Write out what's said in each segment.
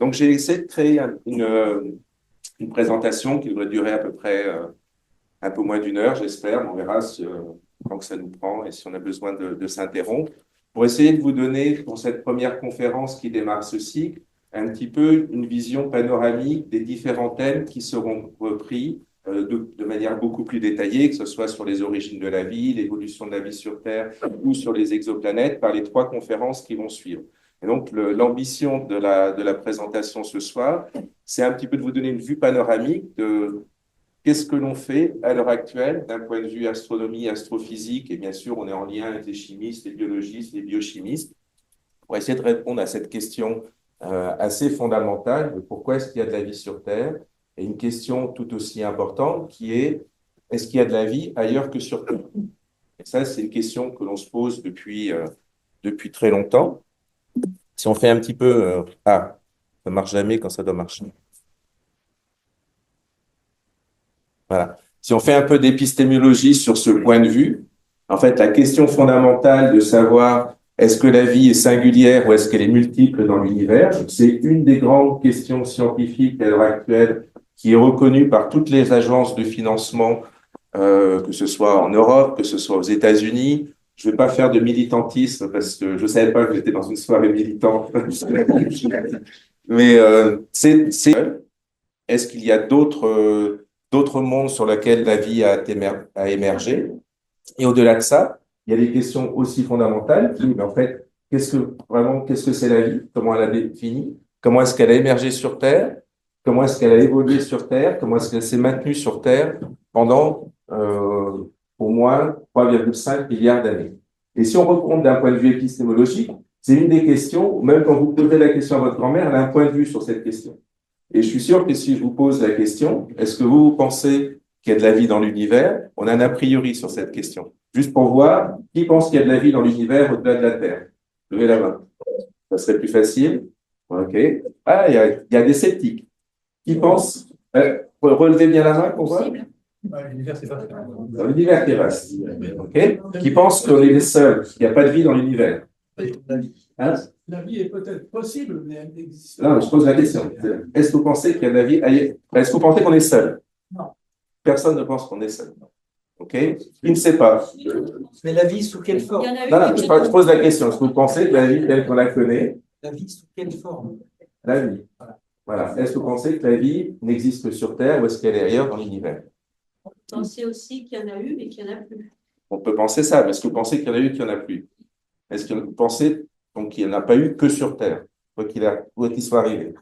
Donc, j'ai essayé de créer une présentation qui devrait durer à peu près un peu moins d'1 heure, j'espère. On verra quand que ça nous prend et si on a besoin de s'interrompre. Pour essayer de vous donner, pour cette première conférence qui démarre ce cycle, un petit peu une vision panoramique des différents thèmes qui seront repris de manière beaucoup plus détaillée, que ce soit sur les origines de la vie, l'évolution de la vie sur Terre ou sur les exoplanètes, par les 3 conférences qui vont suivre. Et donc, l'ambition de la présentation ce soir, c'est un petit peu de vous donner une vue panoramique de qu'est-ce que l'on fait à l'heure actuelle d'un point de vue astronomie, astrophysique, et bien sûr, on est en lien avec les chimistes, les biologistes, les biochimistes, pour essayer de répondre à cette question assez fondamentale de pourquoi est-ce qu'il y a de la vie sur Terre, et une question tout aussi importante qui est, est-ce qu'il y a de la vie ailleurs que sur Terre? Et ça, c'est une question que l'on se pose depuis très longtemps. Si on fait un petit peu... ça marche jamais quand ça doit marcher. Voilà. Si on fait un peu d'épistémologie sur ce point de vue, en fait, la question fondamentale de savoir est-ce que la vie est singulière ou est-ce qu'elle est multiple dans l'univers, c'est une des grandes questions scientifiques à l'heure actuelle qui est reconnue par toutes les agences de financement, que ce soit en Europe, que ce soit aux États-Unis. Je ne vais pas faire de militantisme parce que je ne savais pas que j'étais dans une soirée militante. Mais est-ce qu'il y a d'autres mondes sur lesquels la vie a émergé? Et au-delà de ça, il y a des questions aussi fondamentales mais en fait, qu'est-ce que c'est la vie? Comment elle a défini? Comment est-ce qu'elle a émergé sur Terre? Comment est-ce qu'elle a évolué sur Terre? Comment est-ce qu'elle s'est maintenue sur Terre pendant au moins 3,5 milliards d'années? Et si on reprend d'un point de vue épistémologique, c'est une des questions, même quand vous posez la question à votre grand-mère, elle a un point de vue sur cette question. Et je suis sûr que si je vous pose la question, est-ce que vous pensez qu'il y a de la vie dans l'univers? On a un a priori sur cette question. Juste pour voir, qui pense qu'il y a de la vie dans l'univers au-delà de la Terre? Levez la main. Ça serait plus facile. OK. Ah, il y a des sceptiques. Qui pensent? Relevez bien la main pour voir. L'univers, c'est vaste. L'univers, c'est vaste. OK. Qui pensent qu'on est les seuls? Il n'y a pas de vie dans l'univers. Hein? La vie est peut-être possible, mais elle n'existe pas. Non, je pose la question. Est-ce que vous pensez qu'il y a de la vie ailleurs? Est-ce que vous pensez qu'on est seul? Non. Personne ne pense qu'on est seul. OK? Il ne sait pas. Mais la vie sous quelle forme? Non, non, je pose la question. Est-ce que vous pensez que la vie telle qu'on la connaît? La vie sous quelle forme? La vie. Voilà. Est-ce que vous pensez que la vie n'existe que sur Terre ou est-ce qu'elle est ailleurs dans l'univers? On peut penser aussi qu'il y en a eu, mais qu'il n'y en a plus. On peut penser ça, mais est-ce que vous pensez qu'il y en a eu qu'il n'y en a plus? Est-ce que vous pensez donc, qu'il n'y en a pas eu que sur Terre, quoi qu'il soit arrivé?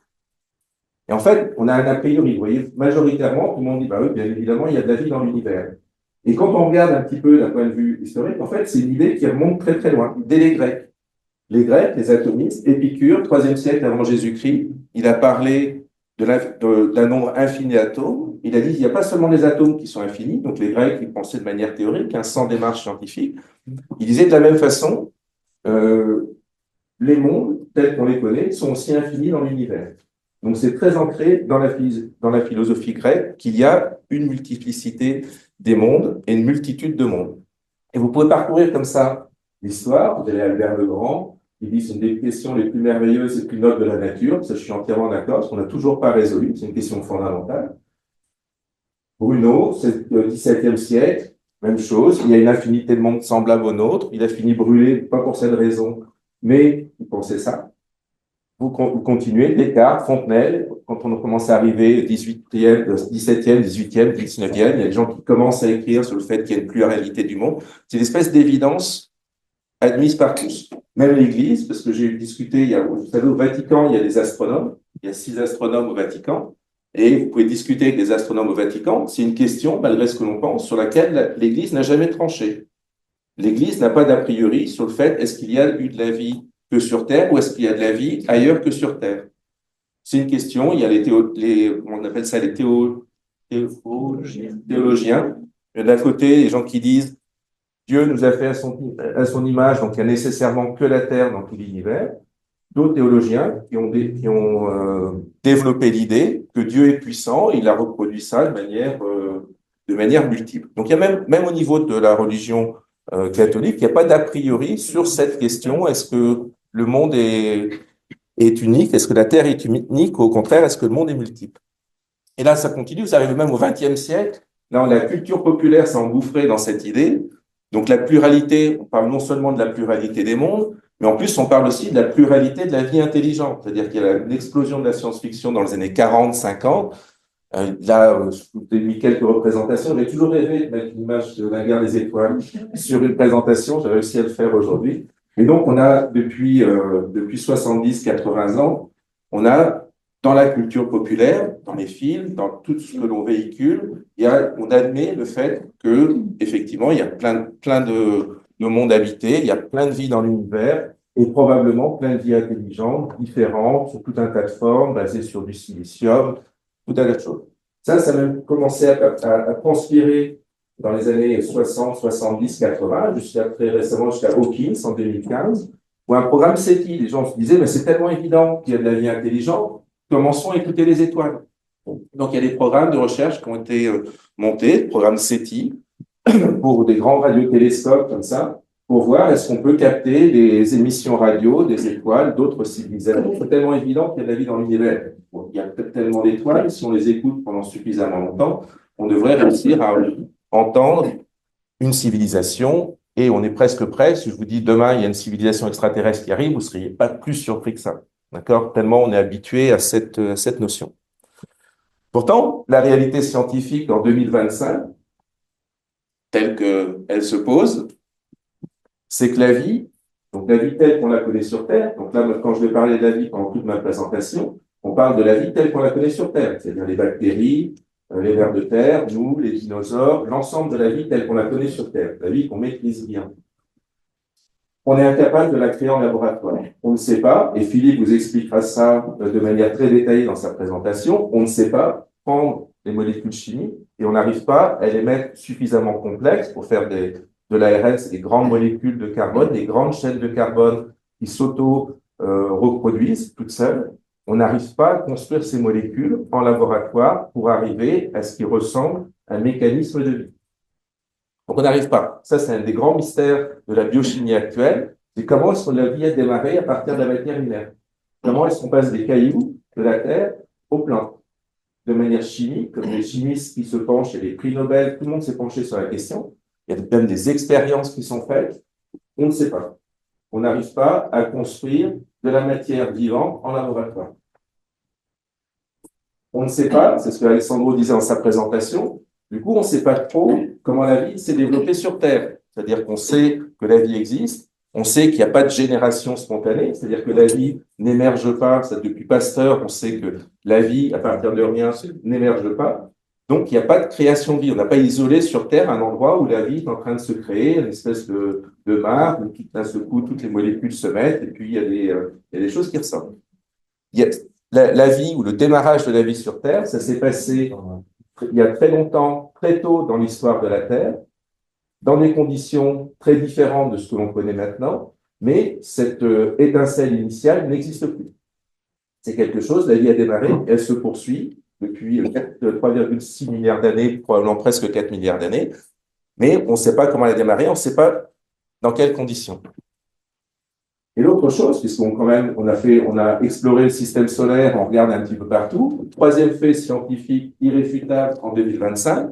Et en fait, on a un a priori. Vous voyez, majoritairement, tout le monde dit, bah oui, bien évidemment, il y a de la vie dans l'univers. Et quand on regarde un petit peu d'un point de vue historique, en fait, c'est une idée qui remonte très très loin, dès les Grecs. Les Grecs, les atomistes, Épicure, 3e siècle avant Jésus-Christ, il a parlé d'un nombre infini d'atomes. Il a dit qu'il n'y a pas seulement les atomes qui sont infinis, donc les Grecs, ils pensaient de manière théorique, sans démarche scientifique. Il disait de la même façon, les mondes, tels qu'on les connaît, sont aussi infinis dans l'univers. Donc c'est très ancré dans la philosophie grecque qu'il y a une multiplicité des mondes et une multitude de mondes. Et vous pouvez parcourir comme ça l'histoire. Vous avez Albert le Grand, il dit que c'est une des questions les plus merveilleuses et les plus nobles de la nature. Ça, je suis entièrement d'accord, parce qu'on n'a toujours pas résolu. C'est une question fondamentale. Bruno, c'est le XVIIe siècle, même chose. Il y a une infinité de mondes semblables aux nôtres. Il a fini brûlé, pas pour cette raison, mais il pensait ça. Vous continuez, Descartes, Fontenelle, quand on commence à arriver 18e, 17e, 18e, 19e, il y a des gens qui commencent à écrire sur le fait qu'il y a une pluralité du monde. C'est une espèce d'évidence admise par tous. Même l'Église, parce que j'ai discuté, vous savez, au Vatican, il y a des astronomes, il y a 6 astronomes au Vatican, et vous pouvez discuter avec des astronomes au Vatican, c'est une question, malgré ce que l'on pense, sur laquelle l'Église n'a jamais tranché. L'Église n'a pas d'a priori sur le fait, est-ce qu'il y a eu de la vie que sur Terre ou est-ce qu'il y a de la vie ailleurs que sur Terre? C'est une question. Il y a on appelle ça les théologiens. D'un côté, les gens qui disent Dieu nous a fait à son image, donc il n'y a nécessairement que la Terre dans tout l'univers. D'autres théologiens qui ont développé l'idée que Dieu est puissant, il a reproduit ça de manière multiple. Donc il y a même au niveau de la religion catholique, il n'y a pas d'a priori sur cette question. Est-ce que le monde est est unique? Est-ce que la Terre est unique ou au contraire, est-ce que le monde est multiple? Et là, ça continue, vous arrivez même au XXe siècle. Là, la culture populaire s'est engouffrée dans cette idée. Donc la pluralité, on parle non seulement de la pluralité des mondes, mais en plus on parle aussi de la pluralité de la vie intelligente. C'est-à-dire qu'il y a l'explosion de la science-fiction dans les années 40, 50. Là, je vous ai mis quelques représentations. J'ai toujours rêvé de mettre une image de la guerre des étoiles sur une présentation. J'ai réussi à le faire aujourd'hui. Et donc, on a depuis 70, 80 ans, on a dans la culture populaire, dans les films, dans tout ce que l'on véhicule, on admet le fait que effectivement, il y a plein de mondes habités, il y a plein de vies dans l'univers et probablement plein de vies intelligentes, différentes, sur tout un tas de formes, basées sur du silicium, tout un tas de choses. Ça a même commencé à transpirer dans les années 60, 70, 80, jusqu'à très récemment, jusqu'à Hawkins en 2015, où un programme SETI, les gens se disaient, mais c'est tellement évident qu'il y a de la vie intelligente, commençons à écouter les étoiles. Donc, il y a des programmes de recherche qui ont été montés, le programme SETI, pour des grands radiotélescopes comme ça, pour voir est-ce qu'on peut capter des émissions radio des étoiles, d'autres civilisations. C'est tellement évident qu'il y a de la vie dans l'univers. Bon, il y a peut-être tellement d'étoiles, si on les écoute pendant suffisamment longtemps, on devrait réussir à entendre une civilisation, et on est presque prêt. Si je vous dis demain, il y a une civilisation extraterrestre qui arrive, vous ne seriez pas plus surpris que ça. D'accord? Tellement on est habitué à cette notion. Pourtant, la réalité scientifique en 2025, telle qu'elle se pose, c'est que donc la vie telle qu'on la connaît sur Terre, donc là, quand je vais parler de la vie pendant toute ma présentation, on parle de la vie telle qu'on la connaît sur Terre, c'est-à-dire les bactéries, les vers de terre, nous, les dinosaures, l'ensemble de la vie telle qu'on la connaît sur Terre, la vie qu'on maîtrise bien. On est incapable de la créer en laboratoire. On ne sait pas, et Philippe vous expliquera ça de manière très détaillée dans sa présentation, on ne sait pas prendre les molécules chimiques et on n'arrive pas à les mettre suffisamment complexes pour faire de l'ARN, c'est des grandes molécules de carbone, des grandes chaînes de carbone qui s'auto-reproduisent toutes seules. On n'arrive pas à construire ces molécules en laboratoire pour arriver à ce qui ressemble à un mécanisme de vie. Donc, on n'arrive pas. Ça, c'est un des grands mystères de la biochimie actuelle. C'est comment est-ce que la vie a démarré à partir de la matière inerte? Comment est-ce qu'on passe des cailloux de la Terre aux plantes? De manière chimique, comme les chimistes qui se penchent et les prix Nobel, tout le monde s'est penché sur la question. Il y a même des expériences qui sont faites. On ne sait pas. On n'arrive pas à construire de la matière vivante en laboratoire. On ne sait pas, c'est ce que Alessandro disait dans sa présentation, du coup, on ne sait pas trop comment la vie s'est développée sur Terre. C'est-à-dire qu'on sait que la vie existe, on sait qu'il n'y a pas de génération spontanée, c'est-à-dire que la vie n'émerge pas. Ça, depuis Pasteur, on sait que la vie, à partir de rien, n'émerge pas. Donc, il n'y a pas de création de vie. On n'a pas isolé sur Terre un endroit où la vie est en train de se créer, une espèce de mare où tout d'un seul coup, toutes les molécules se mettent et puis il y a des choses qui ressortent. La vie ou le démarrage de la vie sur Terre, ça s'est passé il y a très longtemps, très tôt dans l'histoire de la Terre, dans des conditions très différentes de ce que l'on connaît maintenant, mais cette étincelle initiale n'existe plus. C'est quelque chose, la vie a démarré, elle se poursuit depuis 3,6 milliards d'années, probablement presque 4 milliards d'années, mais on ne sait pas comment elle a démarré, on ne sait pas dans quelles conditions. Et l'autre chose, puisqu'on quand même, on a exploré le système solaire, on regarde un petit peu partout. Troisième fait scientifique irréfutable en 2025,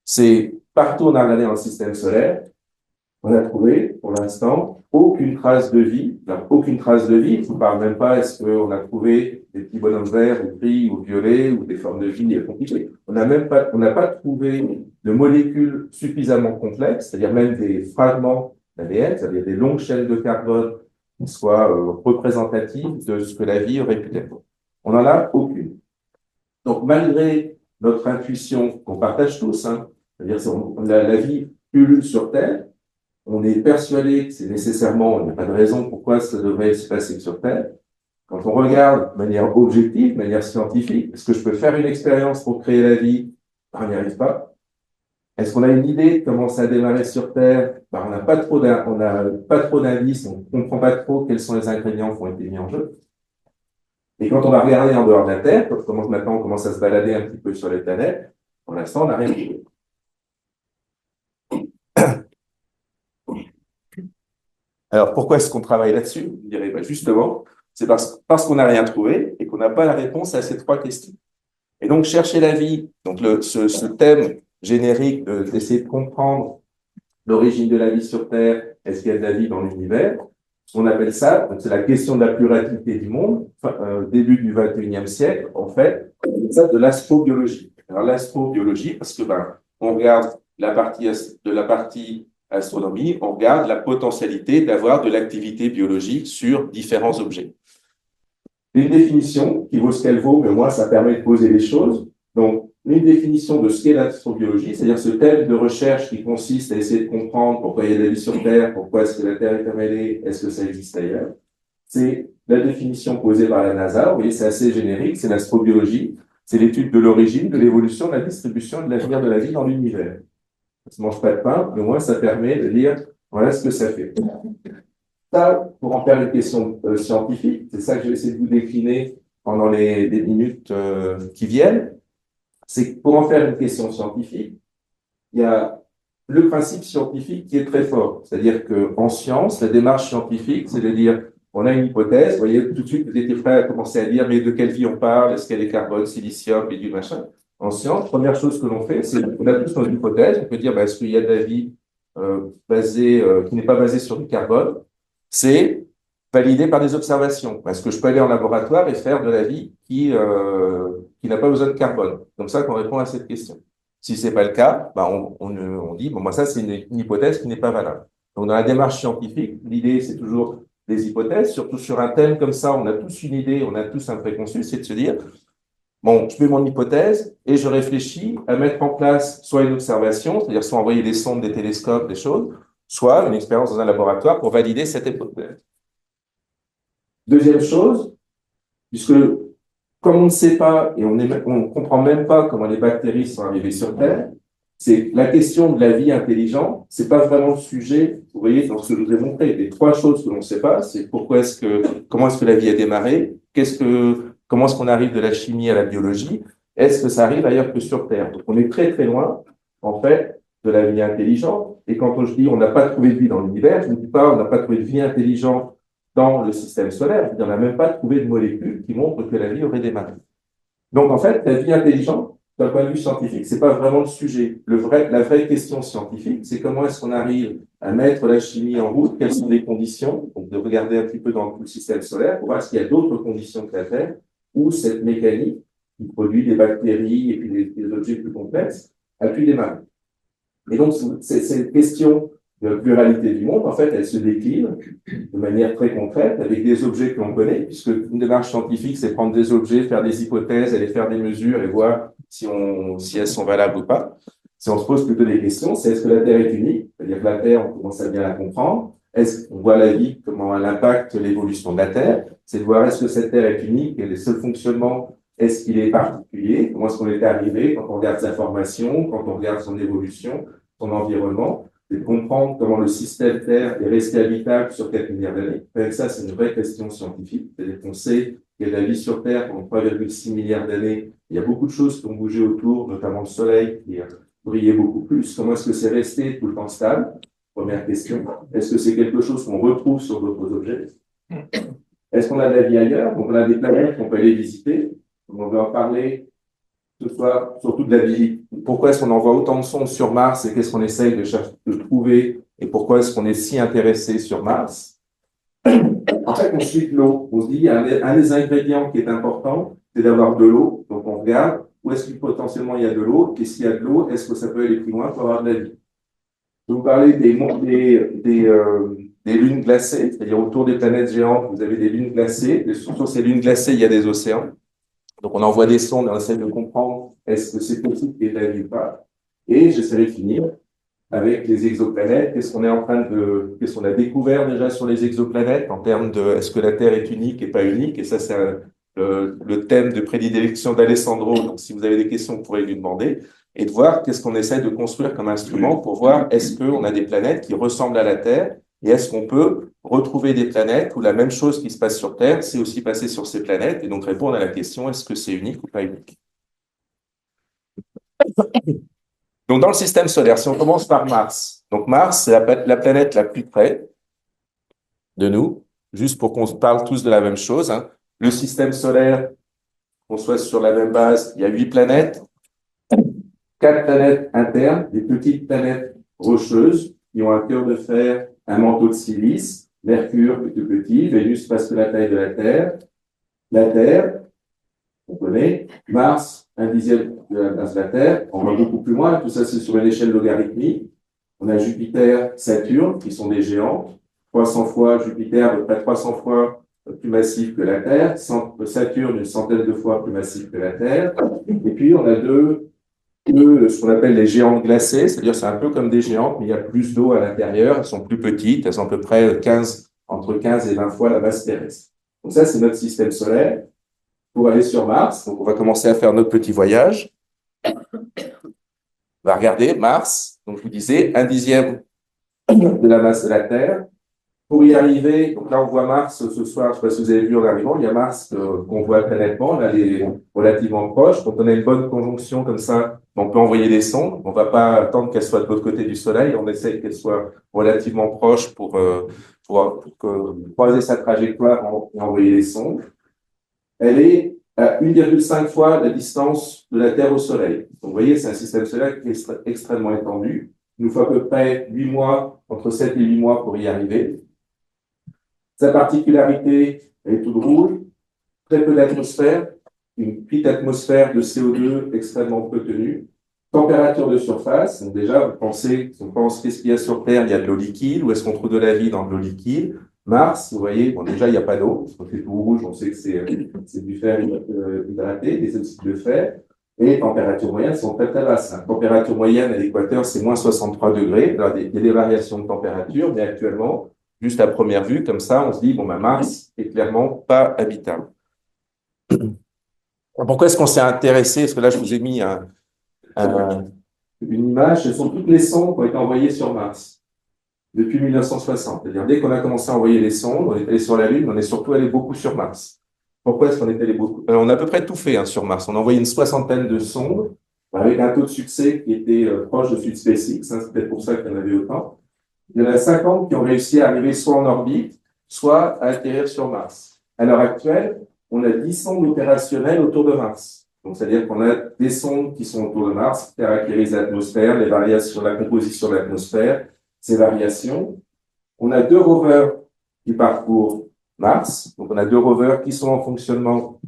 c'est partout on a regardé dans le système solaire, on a trouvé, pour l'instant, aucune trace de vie. Alors, aucune trace de vie, je ne vous parle même pas, est-ce qu'on a trouvé des petits bonhommes verts ou gris ou violets ou des formes de vie compliquées. On n'a pas trouvé de molécules suffisamment complexes, c'est-à-dire même des fragments d'ADN, c'est-à-dire des longues chaînes de carbone qui soient représentatives de ce que la vie aurait pu être. On n'en a aucune. Donc, malgré notre intuition qu'on partage tous, hein, c'est-à-dire la vie pullule sur Terre, on est persuadé que c'est nécessairement, il n'y a pas de raison pourquoi ça devrait se passer sur Terre. Quand on regarde de manière objective, de manière scientifique, est-ce que je peux faire une expérience pour créer la vie? On n'y arrive pas. Est-ce qu'on a une idée de comment ça a démarré sur Terre? On n'a pas trop d'indices, on ne comprend pas trop quels sont les ingrédients qui ont été mis en jeu. Et quand on va regarder en dehors de la Terre, maintenant on commence à se balader un petit peu sur les planètes, pour l'instant on n'a rien trouvé. Alors pourquoi est-ce qu'on travaille là-dessus? Je dirais justement C'est parce qu'on n'a rien trouvé et qu'on n'a pas la réponse à ces trois questions. Et donc, chercher la vie, donc ce thème générique d'essayer de comprendre l'origine de la vie sur Terre, est-ce qu'il y a de la vie dans l'univers, on appelle ça, c'est la question de la pluralité du monde, début du 21e siècle, en fait, c'est ça de l'astrobiologie. Alors l'astrobiologie, parce que on regarde la partie astronomie, on regarde la potentialité d'avoir de l'activité biologique sur différents objets. Une définition qui vaut ce qu'elle vaut, mais moi, ça permet de poser les choses. Donc, une définition de ce qu'est l'astrobiologie, c'est-à-dire ce thème de recherche qui consiste à essayer de comprendre pourquoi il y a de la vie sur Terre, pourquoi est-ce que la Terre est comme elle est, est-ce que ça existe ailleurs. C'est la définition posée par la NASA, vous voyez, c'est assez générique, c'est l'astrobiologie, c'est l'étude de l'origine, de l'évolution, de la distribution et de l'avenir de la vie dans l'univers. Ça ne mange pas de pain, mais au moins ça permet de dire, voilà ce que ça fait. Ça, pour en faire une question scientifique, c'est ça que je vais essayer de vous décliner pendant les minutes qui viennent, c'est que pour en faire une question scientifique, il y a le principe scientifique qui est très fort. C'est-à-dire qu'en science, la démarche scientifique, c'est de dire, on a une hypothèse, vous voyez, tout de suite, vous étiez prêt à commencer à dire, mais de quelle vie on parle, est-ce qu'elle est carbone, silicium, et du machin. En science, première chose que l'on fait, c'est qu'on a tous nos hypothèses, on peut dire, est-ce qu'il y a de la vie qui n'est pas basée sur du carbone? C'est validé par des observations. Est-ce que je peux aller en laboratoire et faire de la vie qui n'a pas besoin de carbone? Comme ça qu'on répond à cette question. Si c'est pas le cas, on dit, bon, moi, ça, c'est une hypothèse qui n'est pas valable. Donc, dans la démarche scientifique, l'idée, c'est toujours des hypothèses, surtout sur un thème comme ça, on a tous une idée, on a tous un préconçu, c'est de se dire, bon, je fais mon hypothèse et je réfléchis à mettre en place soit une observation, c'est-à-dire soit envoyer des sondes, des télescopes, des choses, soit une expérience dans un laboratoire pour valider cette hypothèse. Deuxième chose, puisque comme on ne sait pas et on ne comprend même pas comment les bactéries sont arrivées sur Terre, c'est la question de la vie intelligente, c'est pas vraiment le sujet, vous voyez, dans ce que je vous ai montré. Les trois choses que l'on ne sait pas, c'est comment est-ce que la vie a démarré, comment est-ce qu'on arrive de la chimie à la biologie, est-ce que ça arrive ailleurs que sur Terre. Donc on est très très loin, en fait, de la vie intelligente. Et quand je dis on n'a pas trouvé de vie dans l'univers, je ne dis pas on n'a pas trouvé de vie intelligente dans le système solaire, je veux dire, on n'a même pas trouvé de molécules qui montrent que la vie aurait démarré. Donc en fait, la vie intelligente, d'un point de vue scientifique, c'est pas vraiment le sujet. La vraie question scientifique, c'est comment est-ce qu'on arrive à mettre la chimie en route, quelles sont les conditions, donc de regarder un petit peu dans tout le système solaire pour voir s'il y a d'autres conditions que la Terre, où cette mécanique qui produit des bactéries et puis des objets plus complexes a pu démarrer. Et donc, cette question de pluralité du monde, en fait, elle se décline de manière très concrète avec des objets que l'on connaît, puisque une démarche scientifique, c'est prendre des objets, faire des hypothèses, aller faire des mesures et voir si elles sont valables ou pas. Si on se pose plutôt des questions, c'est est-ce que la Terre est unique? C'est-à-dire que la Terre, on commence à bien la comprendre. Est-ce qu'on voit la vie, comment elle impacte l'évolution de la Terre? C'est de voir est-ce que cette Terre est unique et le seul fonctionnement, est-ce qu'il est particulier? Comment est-ce qu'on est arrivé quand on regarde sa formation, quand on regarde son évolution, son environnement? C'est de comprendre comment le système Terre est resté habitable sur 4 milliards d'années. Avec ça, c'est une vraie question scientifique. C'est-à-dire qu'on sait qu'il y a de la vie sur Terre pendant 3,6 milliards d'années. Il y a beaucoup de choses qui ont bougé autour, notamment le Soleil qui brillait beaucoup plus. Comment est-ce que c'est resté tout le temps stable? Première question. Est-ce que c'est quelque chose qu'on retrouve sur d'autres objets? Est-ce qu'on a de la vie ailleurs? Donc, on a des planètes qu'on peut aller visiter. Donc, on va en parler ce soir, surtout de la vie. Pourquoi est-ce qu'on envoie autant de sondes sur Mars et qu'est-ce qu'on essaye de trouver et pourquoi est-ce qu'on est si intéressé sur Mars? En fait, ensuite, l'eau. On se dit, un des ingrédients qui est important, c'est d'avoir de l'eau. Donc, on regarde où est-ce qu'il potentiellement il y a de l'eau et s'il y a de l'eau, est-ce que ça peut aller plus loin pour avoir de la vie? Je vais vous parler des lunes glacées, c'est-à-dire autour des planètes géantes, vous avez des lunes glacées. Et sur ces lunes glacées, il y a des océans. Donc, on envoie des sondes, on essaie de comprendre est-ce que c'est possible qu'il y ait de la vie ou pas. Et j'essaierai de finir avec les exoplanètes. Qu'est-ce qu'on a découvert déjà sur les exoplanètes en termes de est-ce que la Terre est unique et pas unique? Et ça, c'est le thème de prédilection d'Alessandro. Donc, si vous avez des questions, vous pourrez lui demander. Et de voir qu'est-ce qu'on essaie de construire comme instrument pour voir est-ce qu'on a des planètes qui ressemblent à la Terre et est-ce qu'on peut retrouver des planètes où la même chose qui se passe sur Terre s'est aussi passée sur ces planètes et donc répondre à la question est-ce que c'est unique ou pas unique? Donc, dans le système solaire, si on commence par Mars, donc Mars, c'est la planète la plus près de nous, juste pour qu'on parle tous de la même chose, hein. Le système solaire, qu'on soit sur la même base, il y a 8 planètes, 4 planètes internes, des petites planètes rocheuses qui ont un cœur de fer, un manteau de silice, Mercure tout petit, Vénus presque la taille de la Terre, on connaît, Mars, un dixième de la masse de la Terre, on va beaucoup plus loin, tout ça c'est sur une échelle logarithmique. On a Jupiter, Saturne, qui sont des géants, 300 fois Jupiter, à peu près 300 fois plus massif que la Terre, Saturne une centaine de fois plus massif que la Terre, et puis on a ce qu'on appelle les géantes glacées, c'est-à-dire c'est un peu comme des géantes, mais il y a plus d'eau à l'intérieur, elles sont plus petites, elles ont à peu près entre 15 et 20 fois la masse terrestre. Donc ça, c'est notre système solaire. Pour aller sur Mars, donc on va commencer à faire notre petit voyage. On va regarder Mars, donc je vous disais, un dixième de la masse de la Terre. Pour y arriver, donc là on voit Mars ce soir, je ne sais pas si vous avez vu en arrivant, il y a Mars qu'on voit très nettement, là elle est relativement proche, donc on a une bonne conjonction comme ça, on peut envoyer des sondes, on ne va pas attendre qu'elle soit de l'autre côté du Soleil, on essaye qu'elle soit relativement proche pour croiser sa trajectoire et envoyer les sondes. Elle est à 1,5 fois la distance de la Terre au Soleil. Donc vous voyez, c'est un système solaire qui est extrêmement étendu, il nous faut à peu près 8 mois, entre 7 et 8 mois pour y arriver. Sa particularité, elle est toute rouge, très peu d'atmosphère, une petite atmosphère de CO2 extrêmement peu tenue, température de surface. Donc déjà, vous pensez, si on pense qu'est-ce qu'il y a sur Terre, il y a de l'eau liquide, où est-ce qu'on trouve de la vie dans de l'eau liquide? Mars, vous voyez, bon, déjà, il n'y a pas d'eau, parce que c'est tout rouge, on sait que c'est du fer hydraté, des oxydes de fer, et les températures moyennes sont très très basses. La température moyenne à l'équateur, c'est moins 63 degrés. Alors, il y a des variations de température, mais actuellement, juste à première vue, comme ça, on se dit, bon, ben, Mars est clairement pas habitable. Pourquoi est-ce qu'on s'est intéressé? Parce que là, je vous ai mis une image. Ce sont toutes les sondes qui ont été envoyées sur Mars depuis 1960. C'est-à-dire, dès qu'on a commencé à envoyer les sondes, on est allé sur la Lune, mais on est surtout allé beaucoup sur Mars. Pourquoi est-ce qu'on est allé beaucoup? On a à peu près tout fait sur Mars. On a envoyé une soixantaine de sondes avec un taux de succès qui était proche de celui de SpaceX. C'est peut-être pour ça qu'il y en avait autant. Il y en a 50 qui ont réussi à arriver soit en orbite, soit à atterrir sur Mars. À l'heure actuelle, on a 10 sondes opérationnelles autour de Mars. Donc, c'est-à-dire qu'on a des sondes qui sont autour de Mars, qui caractérisent l'atmosphère, les variations, la composition de l'atmosphère, ces variations. On a 2 rovers qui parcourent Mars. Donc, on a 2 rovers qui sont en fonctionnement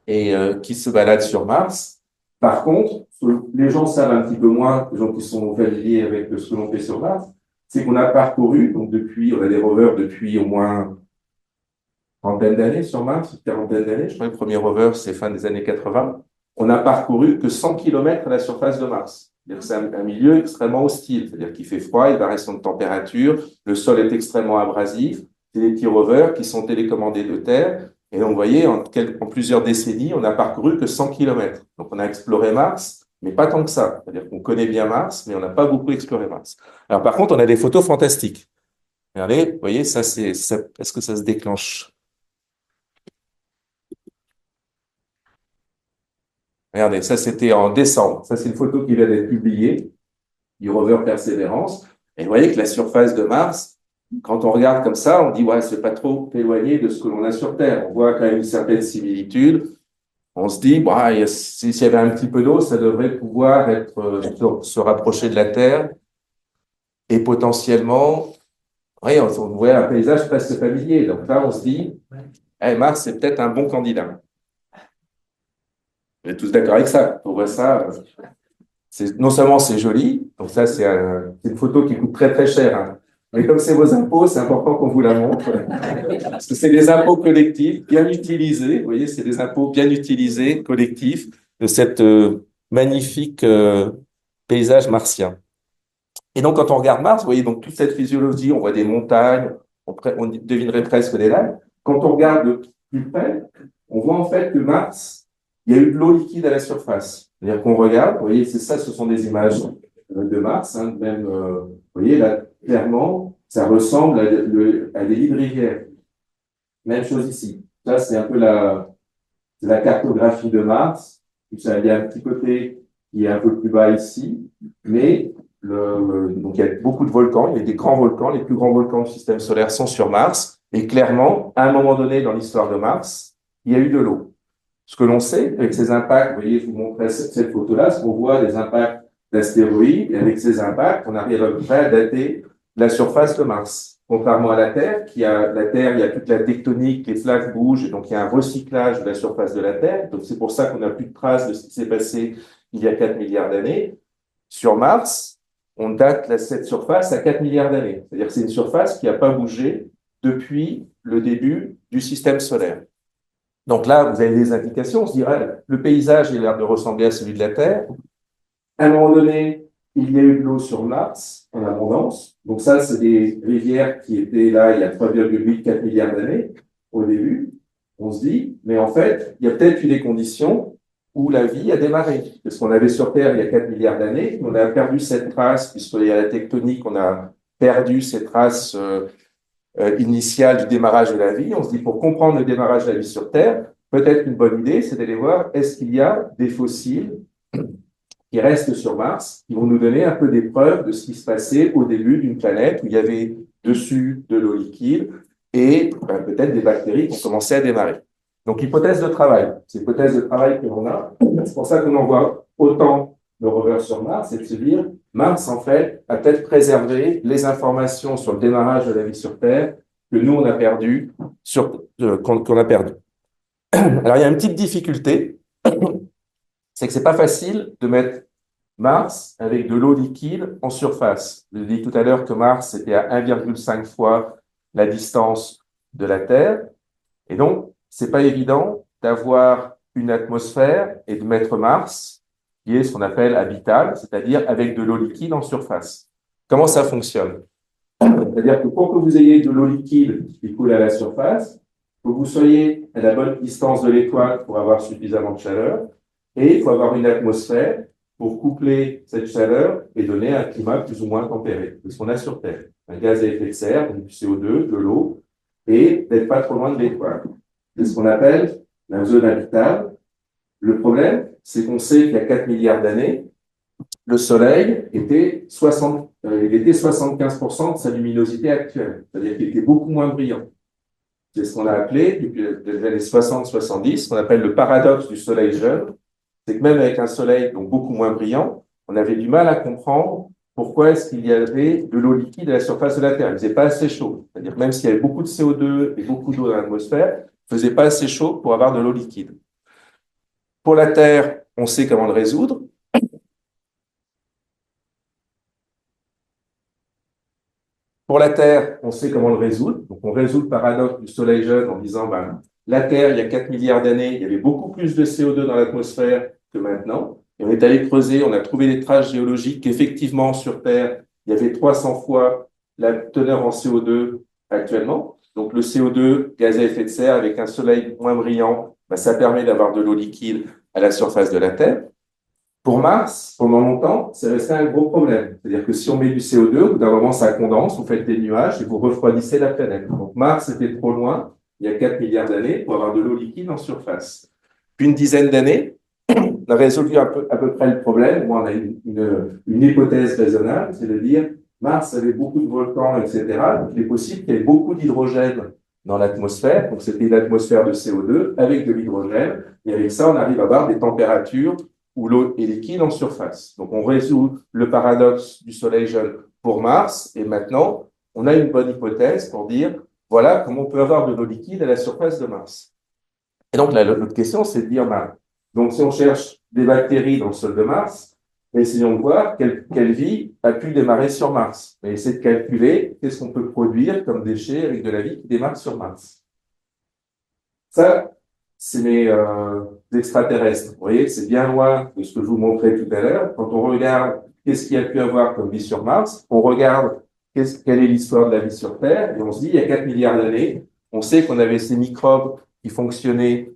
et qui se baladent sur Mars. Par contre, les gens savent un petit peu moins, les gens qui sont familiers avec ce que l'on fait sur Mars, c'est qu'on a parcouru, donc on a des rovers depuis au moins trentaine d'années sur Mars, quarantaine d'années. Je crois que le premier rover, c'est fin des années 80. On n'a parcouru que 100 km à la surface de Mars. C'est un milieu extrêmement hostile, c'est-à-dire qu'il fait froid, il y a une variation de température, le sol est extrêmement abrasif. C'est des petits rovers qui sont télécommandés de Terre. Et donc, vous voyez, en plusieurs décennies, on n'a parcouru que 100 km. Donc, on a exploré Mars, mais pas tant que ça. C'est-à-dire qu'on connaît bien Mars, mais on n'a pas beaucoup exploré Mars. Alors, par contre, on a des photos fantastiques. Regardez, vous voyez, est-ce que ça se déclenche? Regardez, ça c'était en décembre. Ça, c'est une photo qui vient d'être publiée du rover Perseverance. Et vous voyez que la surface de Mars, quand on regarde comme ça, on dit, ouais, c'est pas trop éloigné de ce que l'on a sur Terre. On voit quand même une certaine similitude. On se dit, bah, s'il y avait un petit peu d'eau, ça devrait pouvoir se rapprocher de la Terre. Et potentiellement, oui, on voit un paysage presque familier. Donc là, on se dit, Mars, c'est peut-être un bon candidat. Vous êtes tous d'accord avec ça? On voit ça. Non seulement c'est joli, donc ça, c'est une photo qui coûte très, très cher. Hein. Mais comme c'est vos impôts, c'est important qu'on vous la montre. Parce que c'est des impôts collectifs bien utilisés. Vous voyez, c'est des impôts bien utilisés, collectifs, de cette magnifique paysage martien. Et donc, quand on regarde Mars, vous voyez donc toute cette physiologie, on voit des montagnes, on devinerait presque des lacs. Quand on regarde de plus près, on voit en fait que Mars, il y a eu de l'eau liquide à la surface. C'est-à-dire qu'on regarde, vous voyez, c'est ça, ce sont des images de Mars, hein, même, vous voyez, là, clairement, ça ressemble à des lits de rivière. Même chose ici. Ça, c'est un peu la cartographie de Mars. Il y a un petit côté qui est un peu plus bas ici, mais donc il y a beaucoup de volcans, il y a des grands volcans, les plus grands volcans du système solaire sont sur Mars. Et clairement, à un moment donné dans l'histoire de Mars, il y a eu de l'eau. Ce que l'on sait, avec ces impacts, vous voyez, je vous montrais cette photo-là, ce qu'on voit des impacts d'astéroïdes, et avec ces impacts, on arrive à peu près à dater la surface de Mars. Contrairement à la Terre, il y a toute la tectonique, les plaques bougent, et donc il y a un recyclage de la surface de la Terre. Donc c'est pour ça qu'on n'a plus de traces de ce qui s'est passé il y a 4 milliards d'années. Sur Mars, on date cette surface à 4 milliards d'années. C'est-à-dire que c'est une surface qui n'a pas bougé depuis le début du système solaire. Donc là, vous avez des indications, on se dirait, le paysage a l'air de ressembler à celui de la Terre. À un moment donné, il y a eu de l'eau sur Mars en abondance. Donc ça, c'est des rivières qui étaient là il y a 3,8-4 milliards d'années au début. On se dit, mais en fait, il y a peut-être eu des conditions où la vie a démarré. Parce qu'on avait sur Terre il y a 4 milliards d'années, on a perdu cette trace, puisqu'il y a la tectonique, on a perdu cette trace initiale du démarrage de la vie. On se dit, pour comprendre le démarrage de la vie sur Terre, peut-être une bonne idée, c'est d'aller voir, est-ce qu'il y a des fossiles qui restent sur Mars, qui vont nous donner un peu des preuves de ce qui se passait au début d'une planète où il y avait dessus de l'eau liquide et peut-être des bactéries qui ont commencé à démarrer. Donc, hypothèse de travail. C'est l'hypothèse de travail que l'on a. C'est pour ça qu'on envoie autant de rovers sur Mars, c'est de se dire, Mars, en fait, a peut-être préservé les informations sur le démarrage de la vie sur Terre que nous, on a perdu, qu'on a perdu. Alors, il y a une petite difficulté, c'est que c'est pas facile de mettre Mars avec de l'eau liquide en surface. Je dis tout à l'heure que Mars était à 1,5 fois la distance de la Terre. Et donc, c'est pas évident d'avoir une atmosphère et de mettre Mars, qui est ce qu'on appelle habitable, c'est-à-dire avec de l'eau liquide en surface. Comment ça fonctionne? C'est-à-dire que pour que vous ayez de l'eau liquide qui coule à la surface, il faut que vous soyez à la bonne distance de l'étoile pour avoir suffisamment de chaleur, et il faut avoir une atmosphère pour coupler cette chaleur et donner un climat plus ou moins tempéré, de ce qu'on a sur Terre. Un gaz à effet de serre, donc du CO2, de l'eau, et d'être pas trop loin de l'étoile. C'est ce qu'on appelle la zone habitable. Le problème, c'est qu'on sait qu'il y a 4 milliards d'années, le Soleil était 75% de sa luminosité actuelle. C'est-à-dire qu'il était beaucoup moins brillant. C'est ce qu'on a appelé, depuis les années 60-70, ce qu'on appelle le paradoxe du Soleil jeune. C'est que même avec un Soleil donc beaucoup moins brillant, on avait du mal à comprendre pourquoi est-ce qu'il y avait de l'eau liquide à la surface de la Terre. Il ne faisait pas assez chaud. C'est-à-dire même s'il y avait beaucoup de CO2 et beaucoup d'eau dans l'atmosphère, il ne faisait pas assez chaud pour avoir de l'eau liquide. Pour la Terre, on sait comment le résoudre. Pour la Terre, on sait comment le résoudre. Donc, on résout le paradoxe du Soleil jeune en disant, ben, la Terre, il y a 4 milliards d'années, il y avait beaucoup plus de CO2 dans l'atmosphère que maintenant. Et on est allé creuser, on a trouvé des traces géologiques qu'effectivement, sur Terre, il y avait 300 fois la teneur en CO2 actuellement. Donc, le CO2, gaz à effet de serre, avec un soleil moins brillant, ben, ça permet d'avoir de l'eau liquide à la surface de la Terre. Pour Mars, pendant longtemps, c'est resté un gros problème. C'est-à-dire que si on met du CO2, au bout d'un moment, ça condense, vous faites des nuages et vous refroidissez la planète. Donc Mars était trop loin, il y a 4 milliards d'années, pour avoir de l'eau liquide en surface. Puis une dizaine d'années, on a résolu à peu près le problème. Moi, on a une hypothèse raisonnable, c'est de dire Mars avait beaucoup de volcans, etc. Donc il est possible qu'il y ait beaucoup d'hydrogène dans l'atmosphère. Donc c'était une atmosphère de CO2 avec de l'hydrogène. Et avec ça, on arrive à avoir des températures où l'eau est liquide en surface. Donc, on résout le paradoxe du Soleil jeune pour Mars, et maintenant, on a une bonne hypothèse pour dire, voilà comment on peut avoir de l'eau liquide à la surface de Mars. Et donc, l'autre question, c'est de dire, ben, donc si on cherche des bactéries dans le sol de Mars, essayons de voir quelle vie a pu démarrer sur Mars. Et essayer de calculer qu'est-ce qu'on peut produire comme déchets avec de la vie qui démarre sur Mars. Ça, c'est mes extraterrestres. Vous voyez, c'est bien loin de ce que je vous montrais tout à l'heure. Quand on regarde qu'est-ce qu'il y a pu avoir comme vie sur Mars, on regarde quelle est l'histoire de la vie sur Terre, et on se dit, il y a 4 milliards d'années, on sait qu'on avait ces microbes qui fonctionnaient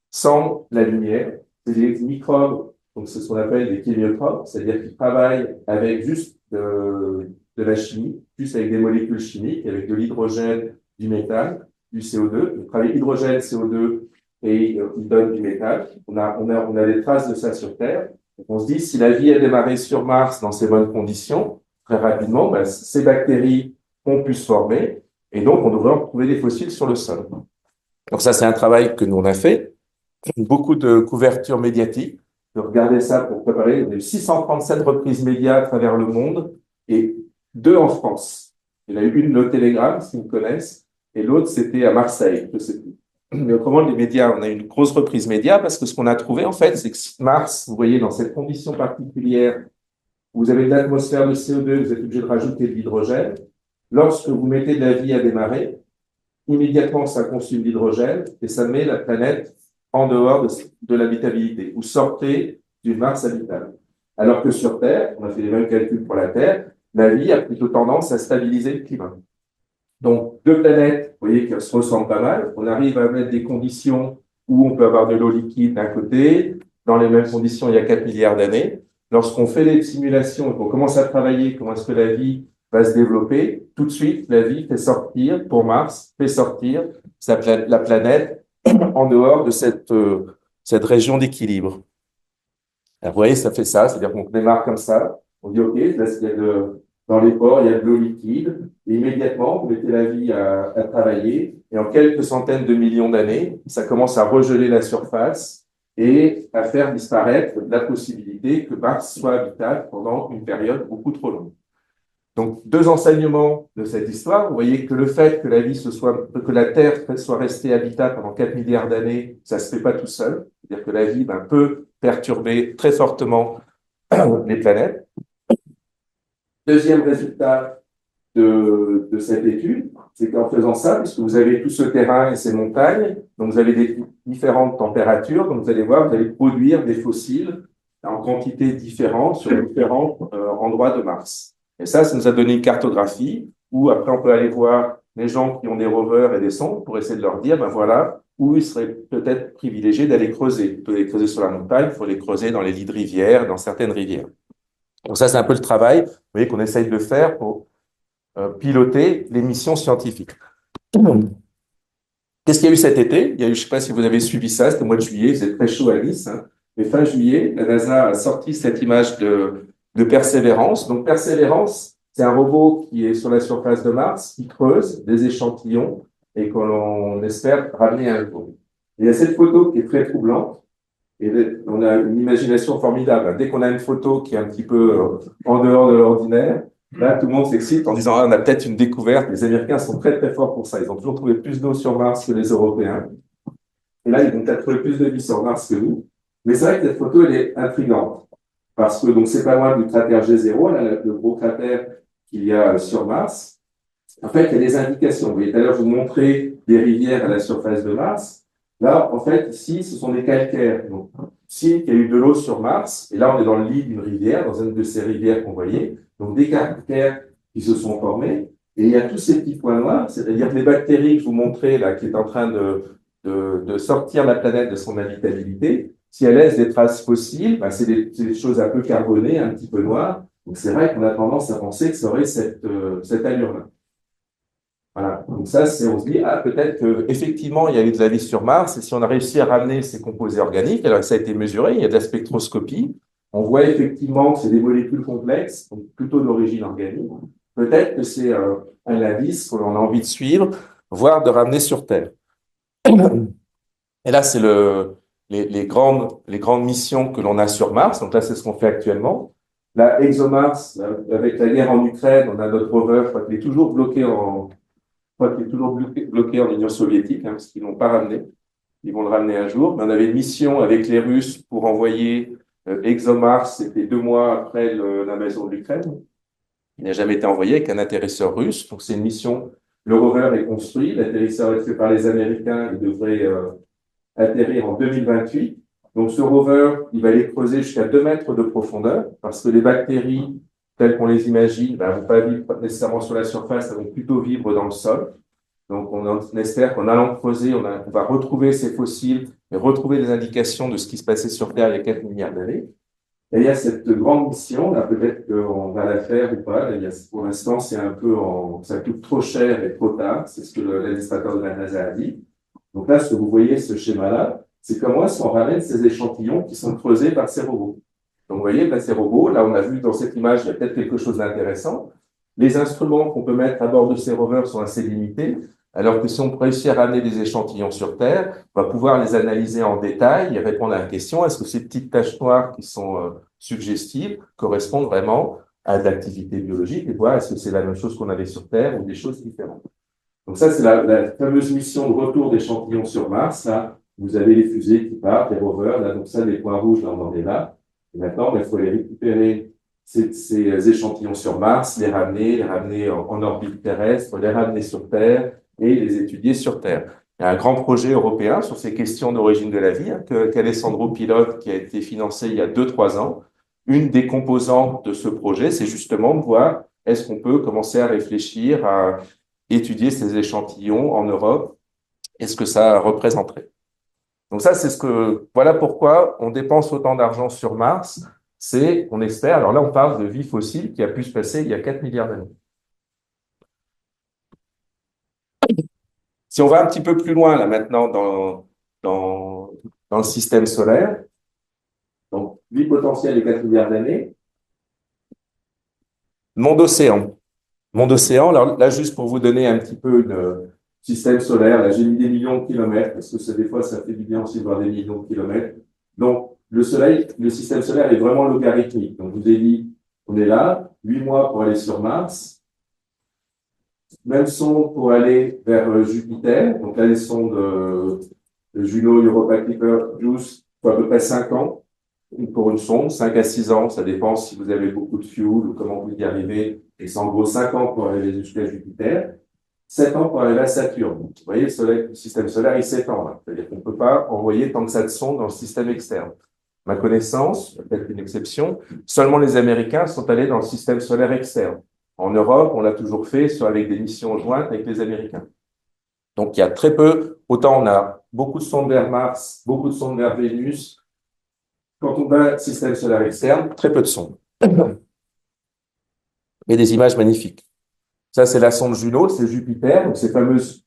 sans la lumière. C'est des microbes, donc c'est ce qu'on appelle des kémiotropes, c'est-à-dire qu'ils travaillent avec juste de la chimie, juste avec des molécules chimiques, avec de l'hydrogène, du méthane, du CO2. Ils travaillent hydrogène, CO2, et ils donnent du méthane. On a des traces de ça sur Terre. Donc on se dit, si la vie a démarré sur Mars dans ces bonnes conditions, très rapidement, ben, ces bactéries ont pu se former. Et donc, on devrait retrouver des fossiles sur le sol. Donc ça, c'est un travail que nous, on a fait. Beaucoup de couverture médiatique. De regarder ça pour préparer. On a eu 637 reprises médias à travers le monde et 2 en France. Il y en a eu une, le Télégramme, s'ils me connaissent, et l'autre, c'était à Marseille, je sais plus. Mais autrement, les médias, on a eu une grosse reprise média parce que ce qu'on a trouvé, en fait, c'est que Mars, vous voyez, dans cette condition particulière, vous avez de l'atmosphère de CO2, vous êtes obligé de rajouter de l'hydrogène. Lorsque vous mettez de la vie à démarrer, immédiatement, ça consomme l'hydrogène et ça met la planète en dehors de l'habitabilité. Vous sortez d'une Mars habitable. Alors que sur Terre, on a fait les mêmes calculs pour la Terre, la vie a plutôt tendance à stabiliser le climat. Donc, 2 planètes, vous voyez, qui se ressemblent pas mal. On arrive à mettre des conditions où on peut avoir de l'eau liquide d'un côté, dans les mêmes conditions il y a 4 milliards d'années. Lorsqu'on fait les simulations et qu'on commence à travailler comment est-ce que la vie va se développer, tout de suite, la vie fait sortir, pour Mars, fait sortir la planète en dehors de cette région d'équilibre. Alors, vous voyez, ça fait ça, c'est-à-dire qu'on démarre comme ça, on dit, OK, là, dans les ports, il y a de l'eau liquide, et immédiatement, vous mettez la vie à travailler, et en quelques centaines de millions d'années, ça commence à regeler la surface et à faire disparaître la possibilité que Mars soit habitable pendant une période beaucoup trop longue. Donc, 2 enseignements de cette histoire. Vous voyez que le fait que que la Terre soit restée habitable pendant 4 milliards d'années, ça se fait pas tout seul. C'est-à-dire que la vie peut perturber très fortement les planètes. Deuxième résultat de cette étude, c'est qu'en faisant ça, puisque vous avez tout ce terrain et ces montagnes, donc vous avez des différentes températures, donc vous allez voir, vous allez produire des fossiles en quantité différente sur différents endroits de Mars. Et ça nous a donné une cartographie où après on peut aller voir les gens qui ont des rovers et des sondes pour essayer de leur dire, voilà, où il serait peut-être privilégié d'aller creuser. On peut les creuser sur la montagne, il faut les creuser dans les lits de rivières, dans certaines rivières. Donc ça, c'est un peu le travail, vous voyez, qu'on essaye de faire pour piloter les missions scientifiques. Qu'est-ce qu'il y a eu cet été? Il y a eu, je ne sais pas si vous avez suivi ça, c'était au mois de juillet, il faisait très chaud à Nice, hein. Mais fin juillet, la NASA a sorti cette image de Persévérance. Donc Persévérance, c'est un robot qui est sur la surface de Mars, qui creuse des échantillons et qu'on espère ramener un jour. Il y a cette photo qui est très troublante. Et on a une imagination formidable. Dès qu'on a une photo qui est un petit peu en dehors de l'ordinaire, là, tout le monde s'excite en disant, on a peut-être une découverte. Les Américains sont très, très forts pour ça. Ils ont toujours trouvé plus d'eau sur Mars que les Européens. Et là, ils vont peut-être trouver plus de vie sur Mars que nous. Mais c'est vrai que cette photo, elle est intrigante. Parce que, donc, c'est pas loin du cratère G0, là, le gros cratère qu'il y a sur Mars. En fait, il y a des indications. Vous voyez, tout à l'heure, je vous montrais des rivières à la surface de Mars. Là, en fait, ici, ce sont des calcaires. Donc, ici, il y a eu de l'eau sur Mars, et là, on est dans le lit d'une rivière, dans une de ces rivières qu'on voyait. Donc, des calcaires qui se sont formés, et il y a tous ces petits points noirs, c'est-à-dire que les bactéries que je vous montrais, là, qui est en train de sortir la planète de son habitabilité, si elles laissent des traces fossiles, c'est des choses un peu carbonées, un petit peu noires. Donc, c'est vrai qu'on a tendance à penser que ça aurait cette allure-là. Voilà. Donc ça, on se dit, peut-être qu'effectivement, il y a eu de la vie sur Mars, et si on a réussi à ramener ces composés organiques, alors ça a été mesuré, il y a de la spectroscopie, on voit effectivement que c'est des molécules complexes, donc plutôt d'origine organique. Peut-être que c'est un indice qu'on a envie de suivre, voire de ramener sur Terre. Et là, c'est les grandes missions que l'on a sur Mars, donc là, c'est ce qu'on fait actuellement. La ExoMars, avec la guerre en Ukraine, on a notre rover, il est toujours bloqué en Union soviétique, parce qu'ils ne l'ont pas ramené. Ils vont le ramener un jour. Mais on avait une mission avec les Russes pour envoyer ExoMars, c'était 2 mois après l'invasion de l'Ukraine. Il n'a jamais été envoyé avec un atterrisseur russe. Donc c'est une mission, le rover est construit, l'atterrisseur est fait par les Américains, il devrait atterrir en 2028. Donc ce rover, il va aller creuser jusqu'à 2 mètres de profondeur, parce que les bactéries, telles qu'on les imagine, ne vont pas vivre nécessairement sur la surface, elles vont plutôt vivre dans le sol. Donc, on espère qu'en allant creuser, on va retrouver ces fossiles et retrouver des indications de ce qui se passait sur Terre il y a 4 milliards d'années. Et il y a cette grande mission, là, peut-être qu'on va la faire ou pas. Là, pour l'instant, ça coûte trop cher et trop tard. C'est ce que l'administrateur de la NASA a dit. Donc là, ce que vous voyez, ce schéma-là, c'est comment est-ce qu'on ramène ces échantillons qui sont creusés par ces robots. Donc, vous voyez, là, ces robots, là, on a vu dans cette image, il y a peut-être quelque chose d'intéressant. Les instruments qu'on peut mettre à bord de ces rovers sont assez limités, alors que si on réussit à ramener des échantillons sur Terre, on va pouvoir les analyser en détail et répondre à la question, est-ce que ces petites taches noires qui sont suggestives correspondent vraiment à de l'activité biologique et voir est-ce que c'est la même chose qu'on avait sur Terre ou des choses différentes. Donc ça, c'est la fameuse mission de retour d'échantillons sur Mars. Là, vous avez les fusées qui partent, les rovers, là, donc ça, les points rouges, là, on en est là. Et maintenant, il faut aller récupérer ces échantillons sur Mars, les ramener en orbite terrestre, les ramener sur Terre et les étudier sur Terre. Il y a un grand projet européen sur ces questions d'origine de la vie, hein, qu'Alessandro pilote, qui a été financé il y a 2-3 ans. Une des composantes de ce projet, c'est justement de voir est-ce qu'on peut commencer à réfléchir à étudier ces échantillons en Europe et ce que ça représenterait. Donc ça, voilà pourquoi on dépense autant d'argent sur Mars. On espère, alors là, on parle de vie fossile qui a pu se passer il y a 4 milliards d'années. Si on va un petit peu plus loin, là, maintenant, dans le système solaire, donc, vie potentielle et 4 milliards d'années, monde océan. Monde océan, là, juste pour vous donner un petit peu le système solaire, là, j'ai mis des millions de kilomètres, parce que des fois, ça fait du bien aussi de voir des millions de kilomètres. Donc, le système solaire est vraiment logarithmique. Donc, je vous ai dit, on est là, 8 mois pour aller sur Mars, même sonde pour aller vers Jupiter. Donc là, les sondes Juno, Europa Clipper, JUICE, faut à peu près 5 ans pour une sonde, 5 à 6 ans, ça dépend si vous avez beaucoup de fuel ou comment vous y arrivez. Et c'est en gros 5 ans pour arriver jusqu'à Jupiter, 7 ans pour arriver à Saturne. Vous voyez, le système solaire, il s'étend là. C'est-à-dire qu'on ne peut pas envoyer tant que ça de sondes dans le système externe. Ma connaissance, peut-être une exception, seulement les Américains sont allés dans le système solaire externe. En Europe, on l'a toujours fait avec des missions jointes avec les Américains. Donc, il y a très peu, autant on a beaucoup de sondes vers Mars, beaucoup de sondes vers Vénus. Quand on va système solaire externe, très peu de sondes. Et des images magnifiques. Ça, c'est la sonde Juno, c'est Jupiter, donc ces fameuses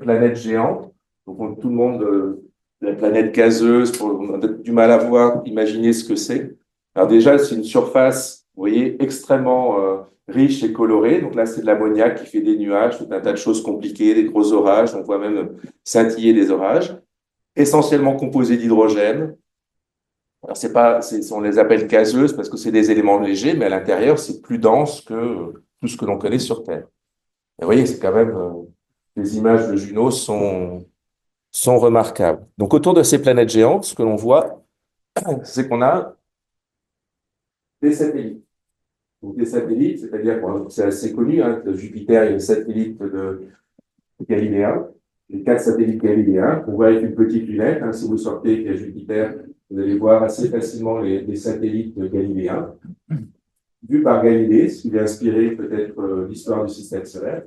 planètes géantes. Donc, tout le monde, la planète gazeuse, on a du mal à voir, imaginer ce que c'est. Alors déjà, c'est une surface, vous voyez, extrêmement riche et colorée. Donc là, c'est de l'ammoniac qui fait des nuages, tout un tas de choses compliquées, des gros orages. On voit même scintiller des orages. Essentiellement composés d'hydrogène. Alors, on les appelle gazeuses parce que c'est des éléments légers, mais à l'intérieur, c'est plus dense que tout ce que l'on connaît sur Terre. Et vous voyez, c'est quand même, les images de Juno sont remarquables. Donc, autour de ces planètes géantes, ce que l'on voit, c'est qu'on a des satellites. Donc, des satellites, c'est-à-dire que c'est assez connu, hein, que Jupiter est le satellite de Galiléen, les 4 satellites galiléens, qu'on voit avec une petite lunette. Hein, si vous sortez qu'il y a Jupiter, vous allez voir assez facilement les satellites galiléens, vus par Galilée, ce qui a inspiré peut-être l'histoire du système solaire.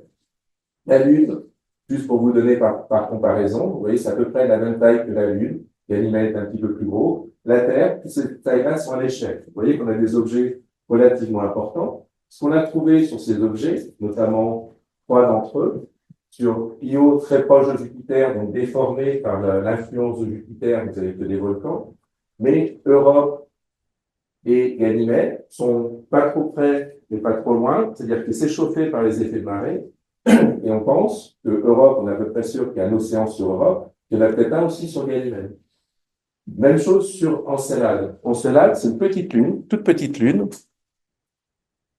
La Lune, juste pour vous donner par comparaison, vous voyez, c'est à peu près la même taille que la Lune. Ganymède est un petit peu plus gros. La Terre, toutes ces tailles-là sont à l'échelle. Vous voyez qu'on a des objets relativement importants. Ce qu'on a trouvé sur ces objets, notamment 3 d'entre eux, sur Io, très proche de Jupiter, donc déformé par l'influence de Jupiter, vous avez que des volcans. Mais Europe et Ganymède sont pas trop près, mais pas trop loin, c'est-à-dire que c'est chauffé par les effets de marée. Et on pense que Europe, on est à peu près sûr qu'il y a un océan sur Europe, qu'il y en a peut-être un aussi sur Ganymède. Même chose sur Encelade. Encelade, c'est une petite lune, toute petite lune.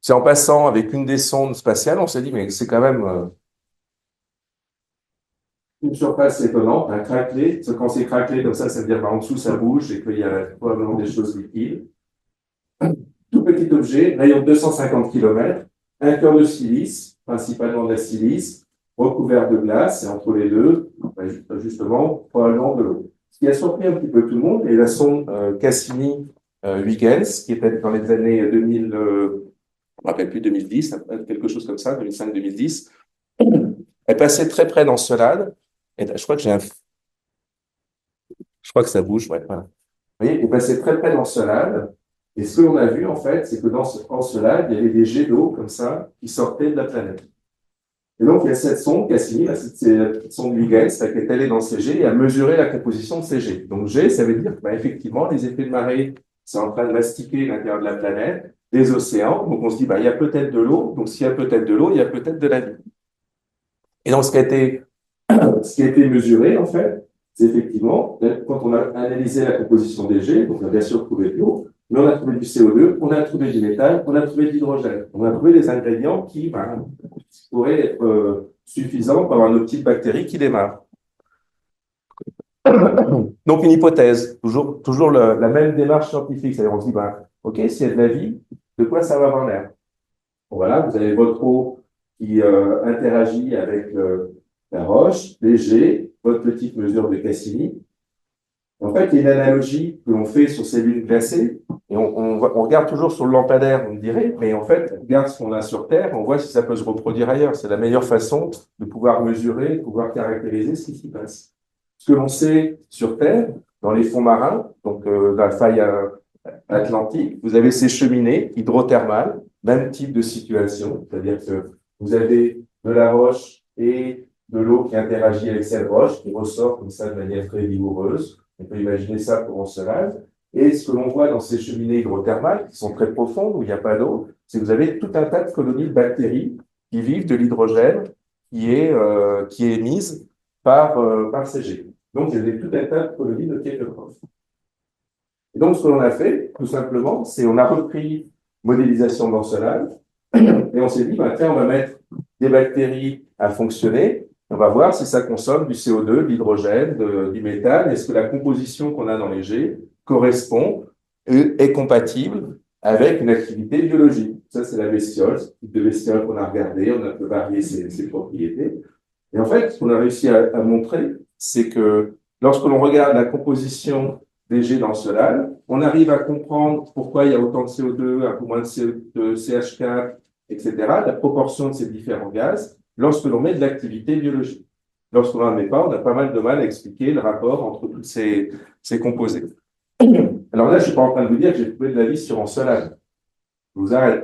C'est en passant avec une des sondes spatiales, on s'est dit, mais c'est quand même une surface étonnante, un craquelé. Quand c'est craquelé comme ça veut dire qu'en dessous, ça bouge et qu'il y a probablement des choses liquides. Tout petit objet, rayon de 250 km, un cœur de silice, principalement de la silice, recouvert de glace, et entre les deux, justement, probablement de l'eau. Ce qui a surpris un petit peu tout le monde est la sonde Cassini-Huygens, qui était dans les années 2000, je ne me rappelle plus, 2010, quelque chose comme ça, 2005-2010. Elle passait très près d'Encelade, et je crois que je crois que ça bouge, ouais, voilà. Vous voyez, elle passait très près d'Encelade, et ce que l'on a vu, en fait, c'est que dans Encelade, il y avait des jets d'eau, comme ça, qui sortaient de la planète. Et donc, il y a cette sonde, Cassini, cette sonde Huygens, qui est allée dans ces jets et a mesuré la composition de ces jets. Donc, G, ça veut dire que, effectivement, les effets de marée, c'est en train de mastiquer l'intérieur de la planète. des océans. Donc on se dit, bah, il y a peut-être de l'eau. Donc s'il y a peut-être de l'eau, il y a peut-être de la vie. Et donc ce qui a été mesuré, en fait, c'est effectivement, quand on a analysé la composition des jets, donc on a bien sûr trouvé de l'eau, mais on a trouvé du CO2, on a trouvé du méthane, on a trouvé de l'hydrogène. On a trouvé des ingrédients qui pourraient être suffisants pour avoir nos petites bactéries qui démarrent. Donc une hypothèse, toujours la même démarche scientifique, c'est-à-dire on se dit, ben, OK, s'il y a de la vie, de quoi ça va avoir l'air? Bon, voilà, vous avez votre eau qui interagit avec la roche, les jets, votre petite mesure de Cassini. En fait, il y a une analogie que l'on fait sur ces lunes glacées, et on regarde toujours sur le lampadaire, on dirait, mais en fait, on regarde ce qu'on a sur Terre, on voit si ça peut se reproduire ailleurs. C'est la meilleure façon de pouvoir mesurer, de pouvoir caractériser ce qui s'y passe. Ce que l'on sait sur Terre, dans les fonds marins, donc la faille atlantique, vous avez ces cheminées hydrothermales, même type de situation, c'est-à-dire que vous avez de la roche et de l'eau qui interagit avec cette roche, qui ressort comme ça de manière très vigoureuse. On peut imaginer ça pour Encelade. Et ce que l'on voit dans ces cheminées hydrothermales, qui sont très profondes, où il n'y a pas d'eau, c'est que vous avez tout un tas de colonies de bactéries qui vivent de l'hydrogène qui est émise par ces jets. Donc, il y a tout un tas de colonies de Kirchhoff. Et donc, ce que l'on a fait, tout simplement, c'est on a repris modélisation d'Encelade et on s'est dit, bah, tiens, on va mettre des bactéries à fonctionner. On va voir si ça consomme du CO2, de l'hydrogène, du méthane. Est-ce que la composition qu'on a dans les jets correspond et est compatible avec une activité biologique? Ça, c'est la bestiole, ce type de bestiole qu'on a regardé. On a un peu varié ses propriétés. Et en fait, ce qu'on a réussi à montrer, c'est que lorsque l'on regarde la composition des jets d'Encelade, on arrive à comprendre pourquoi il y a autant de CO2, un peu moins de CH4, etc., la proportion de ces différents gaz, lorsque l'on met de l'activité biologique. Lorsqu'on n'en met pas, on a pas mal de mal à expliquer le rapport entre tous ces composés. Alors là, je ne suis pas en train de vous dire que j'ai trouvé de la vie sur Encelade. Je vous arrête.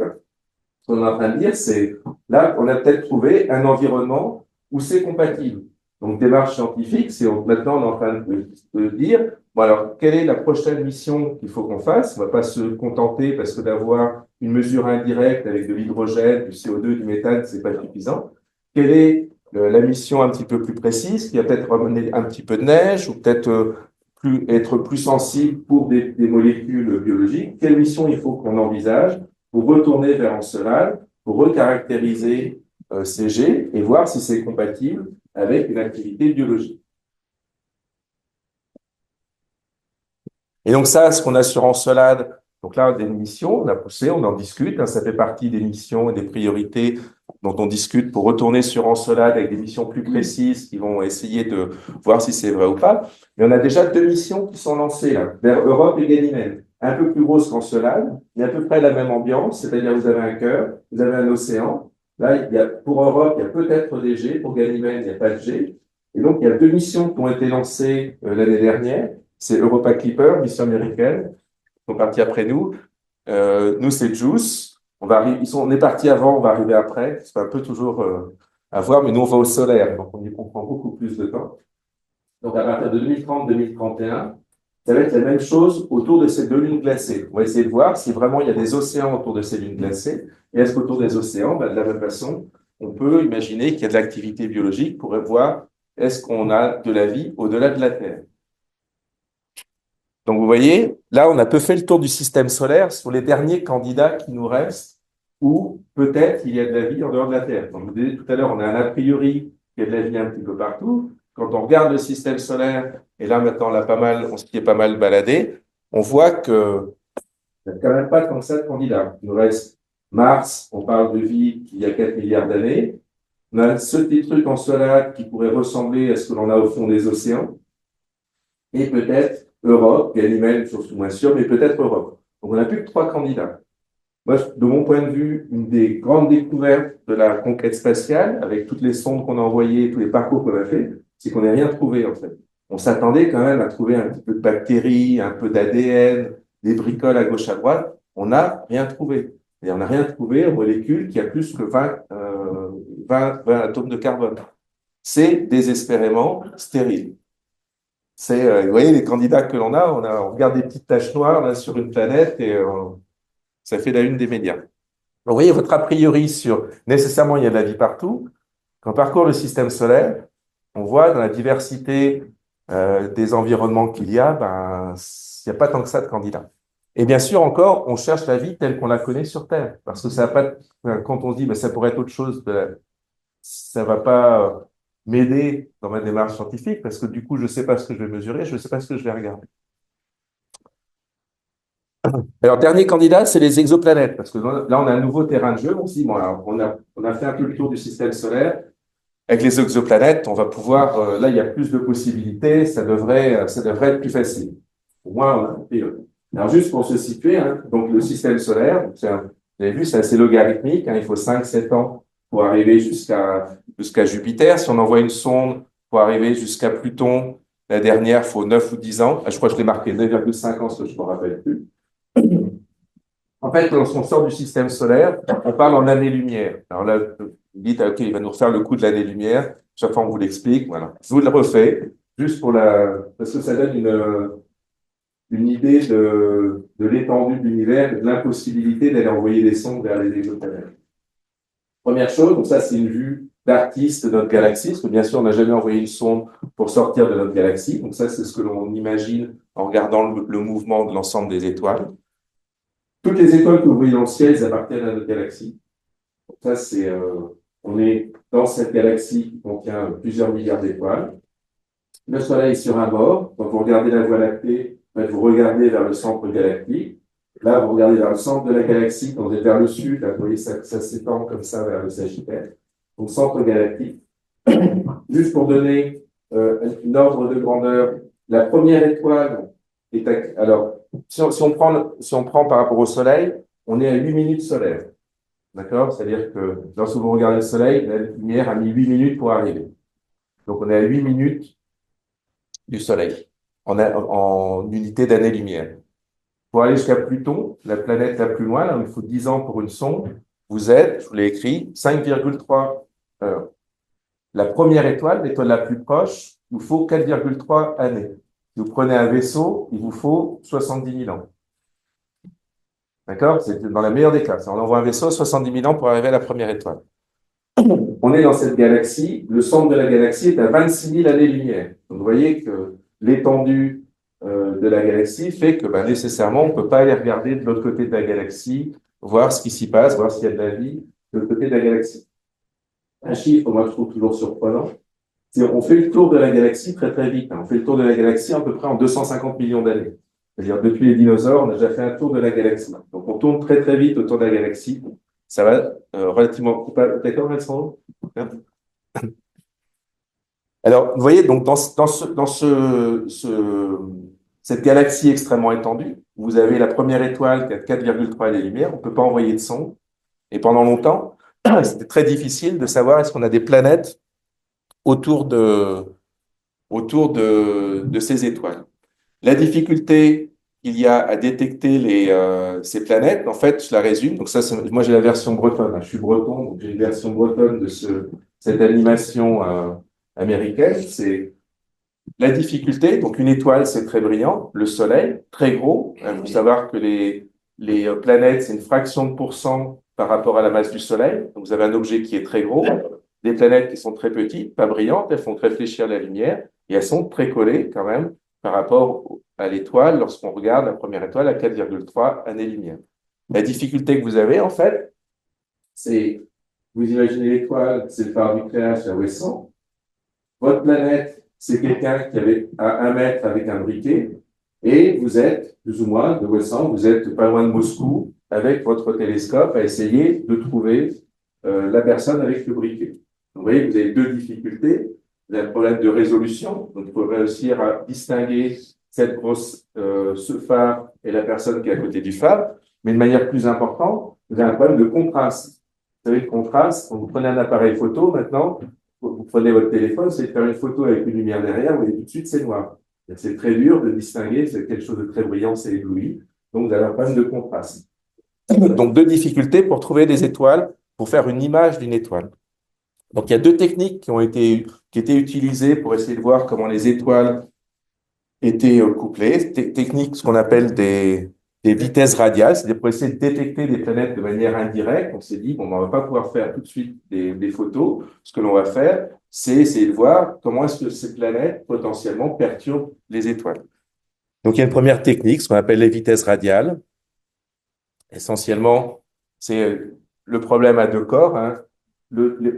Ce qu'on est en train de dire, c'est, là, on a peut-être trouvé un environnement où c'est compatible. Donc, démarche scientifique, maintenant, on est en train de dire, bon, alors, quelle est la prochaine mission qu'il faut qu'on fasse? On ne va pas se contenter parce que d'avoir une mesure indirecte avec de l'hydrogène, du CO2, du méthane, c'est pas suffisant. Quelle est la mission un petit peu plus précise, qui va peut-être ramener un petit peu de neige ou peut-être être plus sensible pour des molécules biologiques? Quelle mission il faut qu'on envisage pour retourner vers Encelade, pour recaractériser ces jets et voir si c'est compatible avec une activité biologique. Et donc ça, ce qu'on a sur Encelade, donc là, des missions, on a poussé, on en discute, hein, ça fait partie des missions et des priorités dont on discute pour retourner sur Encelade avec des missions plus précises qui vont essayer de voir si c'est vrai ou pas. Mais on a déjà 2 missions qui sont lancées là, vers Europe et Ganymède, un peu plus grosses qu'Encelade, mais à peu près la même ambiance, c'est-à-dire vous avez un cœur, vous avez un océan. Là, pour Europe, il y a peut-être des jets, pour Ganymède, il n'y a pas de jets. Et donc, il y a 2 missions qui ont été lancées l'année dernière. C'est Europa Clipper, mission américaine, ils sont partis après nous. Nous, c'est JUICE. On est parti avant, on va arriver après. C'est un peu toujours à voir, mais nous, on va au solaire, donc on y comprend beaucoup plus de temps. Donc, à partir de 2030-2031, ça va être la même chose autour de ces 2 lunes glacées. On va essayer de voir si vraiment il y a des océans autour de ces lunes glacées. Et est-ce qu'autour des océans, de la même façon, on peut imaginer qu'il y a de l'activité biologique pour voir est-ce qu'on a de la vie au-delà de la Terre. Donc, vous voyez, là, on a peu fait le tour du système solaire sur les derniers candidats qui nous restent où peut-être il y a de la vie en dehors de la Terre. Comme je vous disais tout à l'heure, on a un a priori qu'il y a de la vie un petit peu partout. Quand on regarde le système solaire, et là, maintenant, on s'y est pas mal baladé, on voit que il n'y a quand même pas tant que ça de candidats. Il nous reste Mars, on parle de vie il y a 4 milliards d'années. On a ce petit truc Encelade qui pourrait ressembler à ce que l'on a au fond des océans. Et peut-être Europe, Ganymède, je suis moins sûr, mais peut-être Europe. Donc, on n'a plus que 3 candidats. Moi, de mon point de vue, une des grandes découvertes de la conquête spatiale, avec toutes les sondes qu'on a envoyées, tous les parcours qu'on a fait, c'est qu'on n'a rien trouvé, en fait. On s'attendait quand même à trouver un petit peu de bactéries, un peu d'ADN, des bricoles à gauche, à droite. On n'a rien trouvé. Et on n'a rien trouvé en molécule qui a plus que 20 atomes de carbone. C'est désespérément stérile. Vous voyez, les candidats que l'on a, on regarde des petites taches noires là, sur une planète et Ça fait la une des médias. Vous voyez, votre a priori sur nécessairement il y a de la vie partout. Quand on parcourt le système solaire, on voit dans la diversité des environnements qu'il y a, ben, il n'y a pas tant que ça de candidats. Et bien sûr, encore, on cherche la vie telle qu'on la connaît sur Terre. Parce que ça va pas, quand on se dit, ben, ça pourrait être autre chose, ça va pas m'aider dans ma démarche scientifique, parce que du coup, je ne sais pas ce que je vais mesurer, je ne sais pas ce que je vais regarder. Alors, dernier candidat, c'est les exoplanètes, parce que là, on a un nouveau terrain de jeu. On se dit, bon, alors, on a fait un peu le tour du système solaire. Avec les exoplanètes, on va pouvoir, là, il y a plus de possibilités, ça devrait être plus facile. Au moins, on a compris. Alors, juste pour se situer, hein, donc le système solaire, vous avez vu, c'est assez logarithmique, hein, il faut 5-7 ans pour arriver jusqu'à Jupiter. Si on envoie une sonde pour arriver jusqu'à Pluton, la dernière, il faut 9 ou 10 ans. Ah, je crois que je l'ai marqué, 9,5 ans, ce que je ne me rappelle plus. En fait, lorsqu'on sort du système solaire, on parle en années-lumière. Alors là, vous dites, OK, il va nous refaire le coup de l'année-lumière. Chaque fois, on vous l'explique. Voilà. Je vous le refais, juste parce que ça donne une idée de l'étendue de l'univers et de l'impossibilité d'aller envoyer des sondes vers les exoplanètes. Première chose, donc ça, c'est une vue d'artiste de notre galaxie, parce que bien sûr, on n'a jamais envoyé une sonde pour sortir de notre galaxie. Donc ça, c'est ce que l'on imagine en regardant le mouvement de l'ensemble des étoiles. Toutes les étoiles que vous voyez dans le ciel, elles appartiennent à notre galaxie. Donc ça, on est dans cette galaxie qui contient plusieurs milliards d'étoiles. Le Soleil sur un bord. Quand vous regardez la Voie lactée, vous regardez vers le centre galactique. Là, vous regardez vers le centre de la galaxie. Quand vous êtes vers le sud, là, vous voyez, ça s'étend comme ça vers le Sagittaire. Donc, centre galactique. Juste pour donner une ordre de grandeur, la première étoile est alors, si on prend par rapport au Soleil, on est à 8 minutes solaires. D'accord? C'est-à-dire que lorsque vous regardez le Soleil, la lumière a mis 8 minutes pour arriver. Donc, on est à 8 minutes du Soleil en unité d'année-lumière. Pour aller jusqu'à Pluton, la planète la plus loin, là où il faut 10 ans pour une sonde, vous êtes, je vous l'ai écrit, 5,3 heures. La première étoile, l'étoile la plus proche, il vous faut 4,3 années. Si vous prenez un vaisseau, il vous faut 70 000 ans. D'accord? C'est dans la meilleure des cas. On envoie un vaisseau 70 000 ans pour arriver à la première étoile. On est dans cette galaxie. Le centre de la galaxie est à 26 000 années-lumière. Donc, vous voyez que l'étendue de la galaxie fait que nécessairement, on ne peut pas aller regarder de l'autre côté de la galaxie, voir ce qui s'y passe, voir s'il y a de la vie de l'autre côté de la galaxie. Un chiffre, moi, je trouve toujours surprenant. On fait le tour de la galaxie très, très vite. On fait le tour de la galaxie à peu près en 250 millions d'années. C'est-à-dire, depuis les dinosaures, on a déjà fait un tour de la galaxie. Donc, on tourne très, très vite autour de la galaxie. Ça va relativement... D'accord, Alexandre? Alors, vous voyez, donc, cette galaxie extrêmement étendue, vous avez la première étoile qui a 4,3 années-lumière. On ne peut pas envoyer de sonde. Et pendant longtemps, c'était très difficile de savoir est-ce qu'on a des planètes autour de ces étoiles. La difficulté qu'il y a à détecter ces planètes, en fait, je la résume. Donc ça, moi j'ai la version bretonne. Je suis breton, donc j'ai une version bretonne de cette animation américaine. C'est la difficulté. Donc une étoile, c'est très brillant. Le Soleil, très gros. Il faut savoir que les planètes, c'est une fraction de pourcent par rapport à la masse du Soleil. Donc vous avez un objet qui est très gros. Des planètes qui sont très petites, pas brillantes, elles font réfléchir la lumière et elles sont très collées quand même par rapport à l'étoile lorsqu'on regarde la première étoile à 4,3 années-lumière. La difficulté que vous avez, en fait, c'est, vous imaginez l'étoile, c'est le phare nucléaire chez Wesson. Votre planète, c'est quelqu'un qui avait à 1 mètre avec un briquet et vous êtes, plus ou moins, de Wesson, vous êtes pas loin de Moscou avec votre télescope à essayer de trouver la personne avec le briquet. Vous voyez, vous avez deux difficultés. Vous avez un problème de résolution. Donc, il faut réussir à distinguer ce phare et la personne qui est à côté du phare. Mais de manière plus importante, vous avez un problème de contraste. Vous savez, le contraste, quand vous prenez un appareil photo, maintenant, vous prenez votre téléphone, c'est de faire une photo avec une lumière derrière, vous voyez tout de suite, c'est noir. C'est très dur de distinguer, c'est quelque chose de très brillant, c'est ébloui. Donc, vous avez un problème de contraste. Donc, deux difficultés pour trouver des étoiles, pour faire une image d'une étoile. Donc, il y a deux techniques qui étaient utilisées pour essayer de voir comment les étoiles étaient couplées. Technique, ce qu'on appelle des des vitesses radiales, c'est-à-dire pour essayer de détecter des planètes de manière indirecte. On s'est dit, bon, on ne va pas pouvoir faire tout de suite des photos. Ce que l'on va faire, c'est essayer de voir comment est-ce que ces planètes potentiellement perturbent les étoiles. Donc, il y a une première technique, ce qu'on appelle les vitesses radiales. Essentiellement, c'est le problème à deux corps. Hein.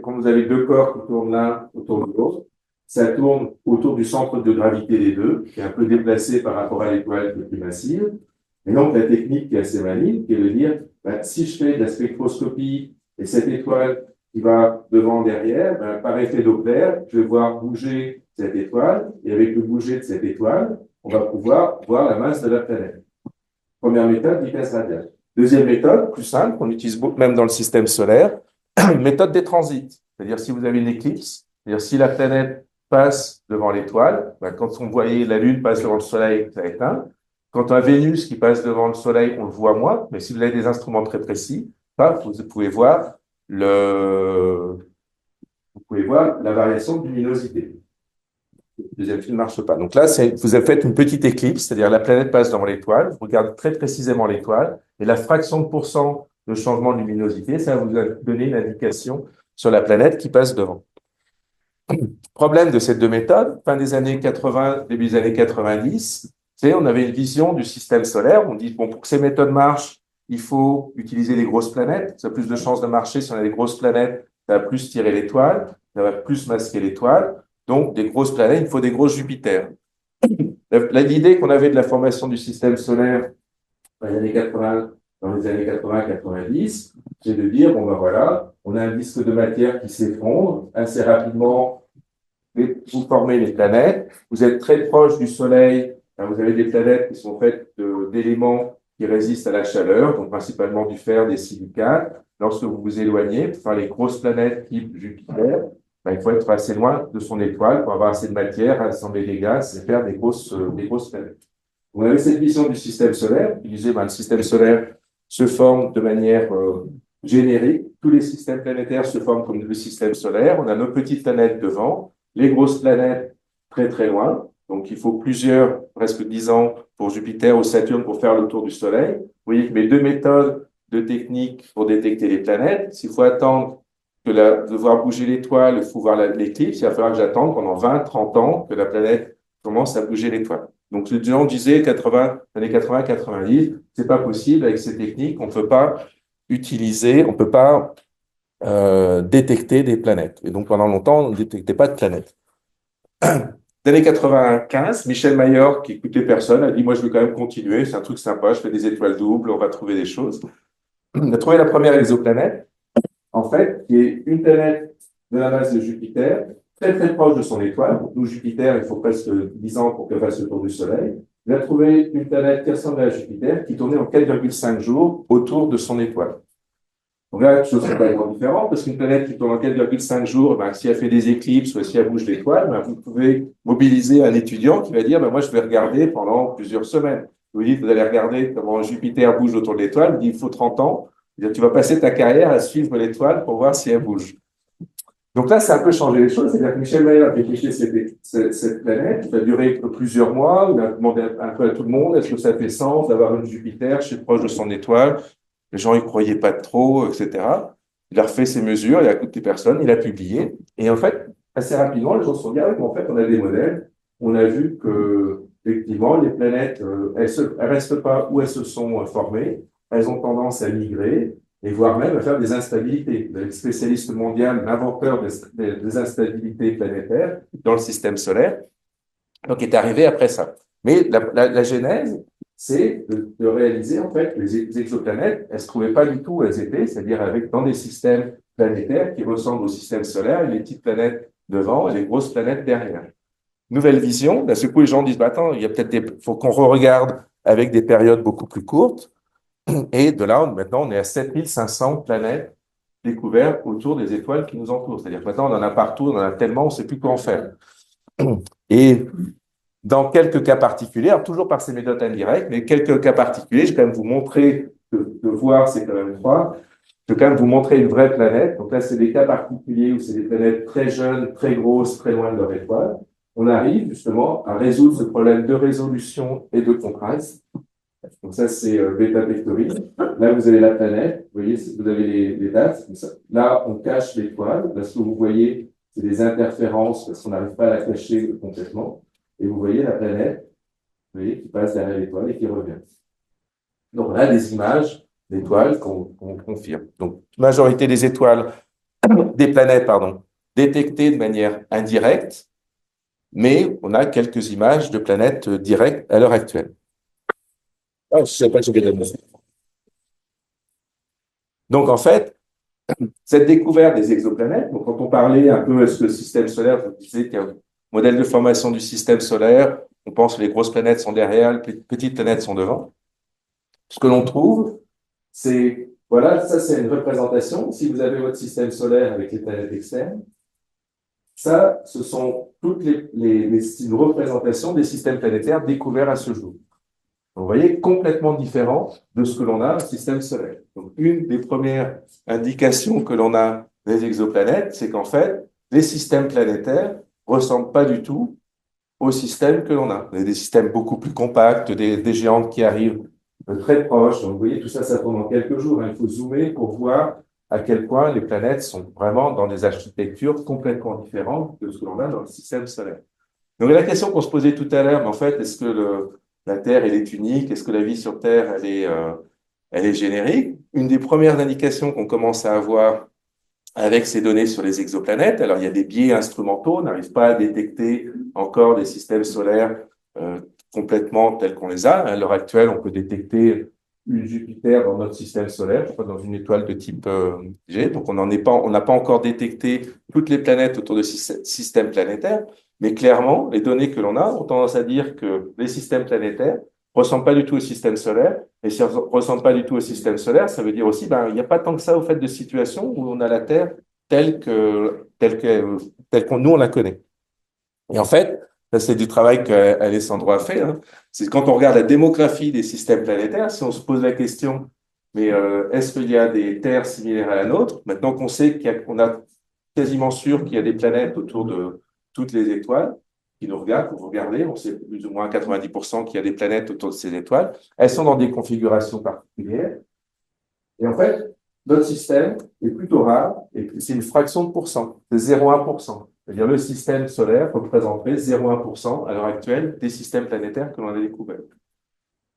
Quand vous avez deux corps qui tournent l'un autour de l'autre, ça tourne autour du centre de gravité des deux, qui est un peu déplacé par rapport à l'étoile qui est plus massive. Et donc, la technique qui est assez maligne, qui est de dire, ben, si je fais de la spectroscopie et cette étoile qui va devant, derrière, ben, par effet Doppler, je vais voir bouger cette étoile, et avec le bouger de cette étoile, on va pouvoir voir la masse de la planète. Première méthode, vitesse radiale. Deuxième méthode, plus simple, qu'on utilise beaucoup, même dans le système solaire, méthode des transits. C'est-à-dire, si vous avez une éclipse, c'est-à-dire si la planète passe devant l'étoile, ben, quand on voyait la Lune passe devant le Soleil, ça éteint. Quand on a Vénus qui passe devant le Soleil, on le voit moins, mais si vous avez des instruments très précis, vous pouvez voir la variation de luminosité. Le deuxième film ne marche pas. Donc là, vous avez fait une petite éclipse, c'est-à-dire la planète passe devant l'étoile, vous regardez très précisément l'étoile, et la fraction de pourcent de changement de luminosité, ça va vous donner une indication sur la planète qui passe devant. Problème de ces deux méthodes, fin des années 80, début des années 90, on avait une vision du système solaire. On dit, bon, pour que ces méthodes marchent, il faut utiliser les grosses planètes. Ça a plus de chances de marcher si on a des grosses planètes, ça va plus tirer l'étoile, ça va plus masquer l'étoile. Donc, des grosses planètes, il faut des gros Jupiters. L'idée qu'on avait de la formation du système solaire dans les années 80-90, c'est de dire, bon ben voilà, on a un disque de matière qui s'effondre assez rapidement, vous formez les planètes, vous êtes très proche du Soleil, vous avez des planètes qui sont faites d'éléments qui résistent à la chaleur, donc principalement du fer, des silicates. Lorsque vous vous éloignez, pour faire les grosses planètes type Jupiter, il faut être assez loin de son étoile pour avoir assez de matière, assembler des gaz et faire des grosses planètes. On avait cette vision du système solaire, qui disait le système solaire se forme de manière générique. Tous les systèmes planétaires se forment comme le système solaire. On a nos petites planètes devant, les grosses planètes très très loin. Donc il faut presque 10 ans pour Jupiter ou Saturne pour faire le tour du Soleil. Vous voyez que mes deux méthodes de technique pour détecter les planètes, s'il faut attendre de voir bouger l'étoile, il faut voir l'éclipse, il va falloir que j'attende pendant 20-30 ans que la planète commence à bouger l'étoile. Donc, les gens disaient années 80-90, c'est pas possible avec ces techniques, on peut pas détecter des planètes. Et donc, pendant longtemps, on ne détectait pas de planètes. Dans les 95, Michel Mayor, qui écoutait personne, a dit, moi, je veux quand même continuer, c'est un truc sympa, je fais des étoiles doubles, on va trouver des choses. On a trouvé la première exoplanète, en fait, qui est une planète de la masse de Jupiter, très très proche de son étoile. Nous, Jupiter, il faut presque 10 ans pour qu'elle fasse le tour du Soleil. Il a trouvé une planète qui ressemblait à Jupiter, qui tournait en 4,5 jours autour de son étoile. Donc là, les choses sont pas vraiment différentes, parce qu'une planète qui tourne en 4,5 jours, si elle fait des éclipses ou si elle bouge l'étoile, vous pouvez mobiliser un étudiant qui va dire, moi, je vais regarder pendant plusieurs semaines. Vous dites, vous allez regarder comment Jupiter bouge autour de l'étoile, il faut 30 ans. Tu vas passer ta carrière à suivre l'étoile pour voir si elle bouge. Donc là, ça a un peu changé les choses. C'est-à-dire que Michel Mayor a réfléchi cette planète, ça a duré plusieurs mois, il a demandé un peu à tout le monde, est-ce que ça fait sens d'avoir une Jupiter chez proche de son étoile? Les gens y croyaient pas trop, etc. Il a refait ses mesures, il a écouté personne, il a publié. Et en fait, assez rapidement, les gens se sont dit, en fait, on a des modèles. On a vu que, effectivement, les planètes, elles restent pas où elles se sont formées. Elles ont tendance à migrer et voire même à faire des instabilités. Le spécialiste mondial, l'inventeur des instabilités planétaires dans le système solaire, donc est arrivé après ça. Mais la genèse, c'est de réaliser en fait que les exoplanètes, elles se trouvaient pas du tout où elles étaient, c'est-à-dire dans des systèmes planétaires qui ressemblent au système solaire, les petites planètes devant et les grosses planètes derrière. Nouvelle vision, d'un seul coup les gens disent, attends, faut qu'on re-regarde avec des périodes beaucoup plus courtes. Et de là, maintenant, on est à 7500 planètes découvertes autour des étoiles qui nous entourent. C'est-à-dire que maintenant, on en a partout, on en a tellement, on ne sait plus quoi en faire. Et dans quelques cas particuliers, alors toujours par ces méthodes indirectes, mais quelques cas particuliers, je vais quand même vous montrer, de voir, c'est quand même croire, je vais quand même vous montrer une vraie planète. Donc là, c'est des cas particuliers où c'est des planètes très jeunes, très grosses, très loin de leur étoile. On arrive justement à résoudre ce problème de résolution et de contraste Donc ça, c'est Beta Pictoris. Là, vous avez la planète. Vous voyez, vous avez les dates. Là, on cache l'étoile. Là, ce que vous voyez, c'est des interférences parce qu'on n'arrive pas à la cacher complètement. Et vous voyez la planète, vous voyez, qui passe derrière l'étoile et qui revient. Donc, on a des images d'étoiles qu'on confirme. Donc, majorité des étoiles, des planètes, pardon, détectées de manière indirecte, mais on a quelques images de planètes directes à l'heure actuelle. Ah, je ne sais pas que j'ai oublié de le dire. Donc, en fait, cette découverte des exoplanètes, donc quand on parlait un peu de ce système solaire, je disais qu'il y a un modèle de formation du système solaire, on pense que les grosses planètes sont derrière, les petites planètes sont devant. Ce que l'on trouve, c'est, voilà, ça c'est une représentation. Si vous avez votre système solaire avec les planètes externes, ça, ce sont toutes une représentation des systèmes planétaires découverts à ce jour. Vous voyez, complètement différent de ce que l'on a au système solaire. Donc, une des premières indications que l'on a des exoplanètes, c'est qu'en fait, les systèmes planétaires ressemblent pas du tout aux systèmes que l'on a. On a des systèmes beaucoup plus compacts, des géantes qui arrivent très proches. Donc, vous voyez, tout ça, ça prend quelques jours. Il faut zoomer pour voir à quel point les planètes sont vraiment dans des architectures complètement différentes de ce que l'on a dans le système solaire. Donc, la question qu'on se posait tout à l'heure, en fait, est-ce que la Terre, elle est unique? Est-ce que la vie sur Terre, elle est générique? Une des premières indications qu'on commence à avoir avec ces données sur les exoplanètes, alors il y a des biais instrumentaux, on n'arrive pas à détecter encore des systèmes solaires complètement tels qu'on les a. À l'heure actuelle, on peut détecter une Jupiter dans notre système solaire, je crois dans une étoile de type G. Donc on n'a pas encore détecté toutes les planètes autour de systèmes planétaires, mais clairement, les données que l'on a ont tendance à dire que les systèmes planétaires ressemblent pas du tout au système solaire. Et si on ne ressemble pas du tout au système solaire, ça veut dire aussi, il n'y a pas tant que ça au fait de situation où on a la Terre telle qu'on nous on la connaît. Et en fait, ça c'est du travail qu'Alessandro a fait. Hein. C'est quand on regarde la démographie des systèmes planétaires, si on se pose la question, mais est-ce qu'il y a des terres similaires à la nôtre? Maintenant qu'on sait qu'on a quasiment sûr qu'il y a des planètes autour de toutes les étoiles qui nous regardent, pour regarder, on sait plus ou moins à 90% qu'il y a des planètes autour de ces étoiles. Elles sont dans des configurations particulières. Et en fait, notre système est plutôt rare, et c'est une fraction de pourcent, c'est 0,1%. C'est-à-dire le système solaire représenterait 0,1% à l'heure actuelle des systèmes planétaires que l'on a découverts.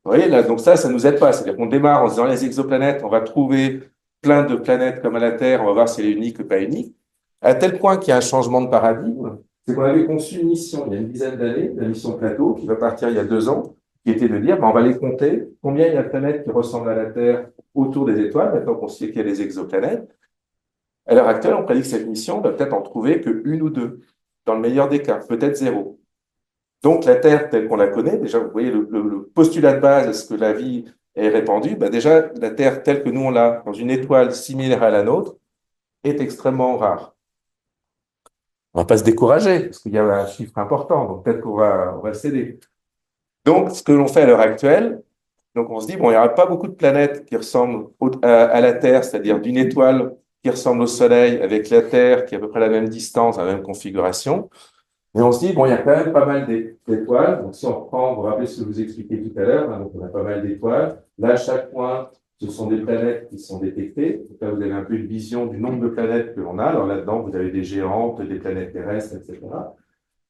Vous voyez, là, donc ça nous aide pas. C'est-à-dire qu'on démarre en se disant les exoplanètes, on va trouver plein de planètes comme à la Terre, on va voir si elle est unique ou pas unique. À tel point qu'il y a un changement de paradigme, c'est qu'on avait conçu une mission il y a une dizaine d'années, la mission Plateau, qui va partir il y a 2 ans, qui était de dire, on va les compter, combien il y a de planètes qui ressemblent à la Terre autour des étoiles, maintenant qu'on sait qu'il y a des exoplanètes. À l'heure actuelle, on prédit que cette mission va peut-être en trouver qu'une ou deux, dans le meilleur des cas, peut-être 0. Donc, la Terre telle qu'on la connaît, déjà, vous voyez, le postulat de base, est-ce que la vie est répandue? Déjà, la Terre telle que nous on l'a, dans une étoile similaire à la nôtre, est extrêmement rare. On va pas se décourager, parce qu'il y a un chiffre important, donc peut-être qu'on va le céder. Donc, ce que l'on fait à l'heure actuelle, donc on se dit, bon, il n'y aura pas beaucoup de planètes qui ressemblent à la Terre, c'est-à-dire d'une étoile qui ressemble au Soleil avec la Terre qui est à peu près la même distance, la même configuration. Et on se dit, bon, il y a quand même pas mal d'étoiles. Donc, si on reprend, vous vous rappelez ce que je vous expliquais tout à l'heure, hein, donc on a pas mal d'étoiles. Là, à chaque point, ce sont des planètes qui sont détectées. Donc là, vous avez un peu une vision du nombre de planètes que l'on a. Alors là-dedans, vous avez des géantes, des planètes terrestres, etc.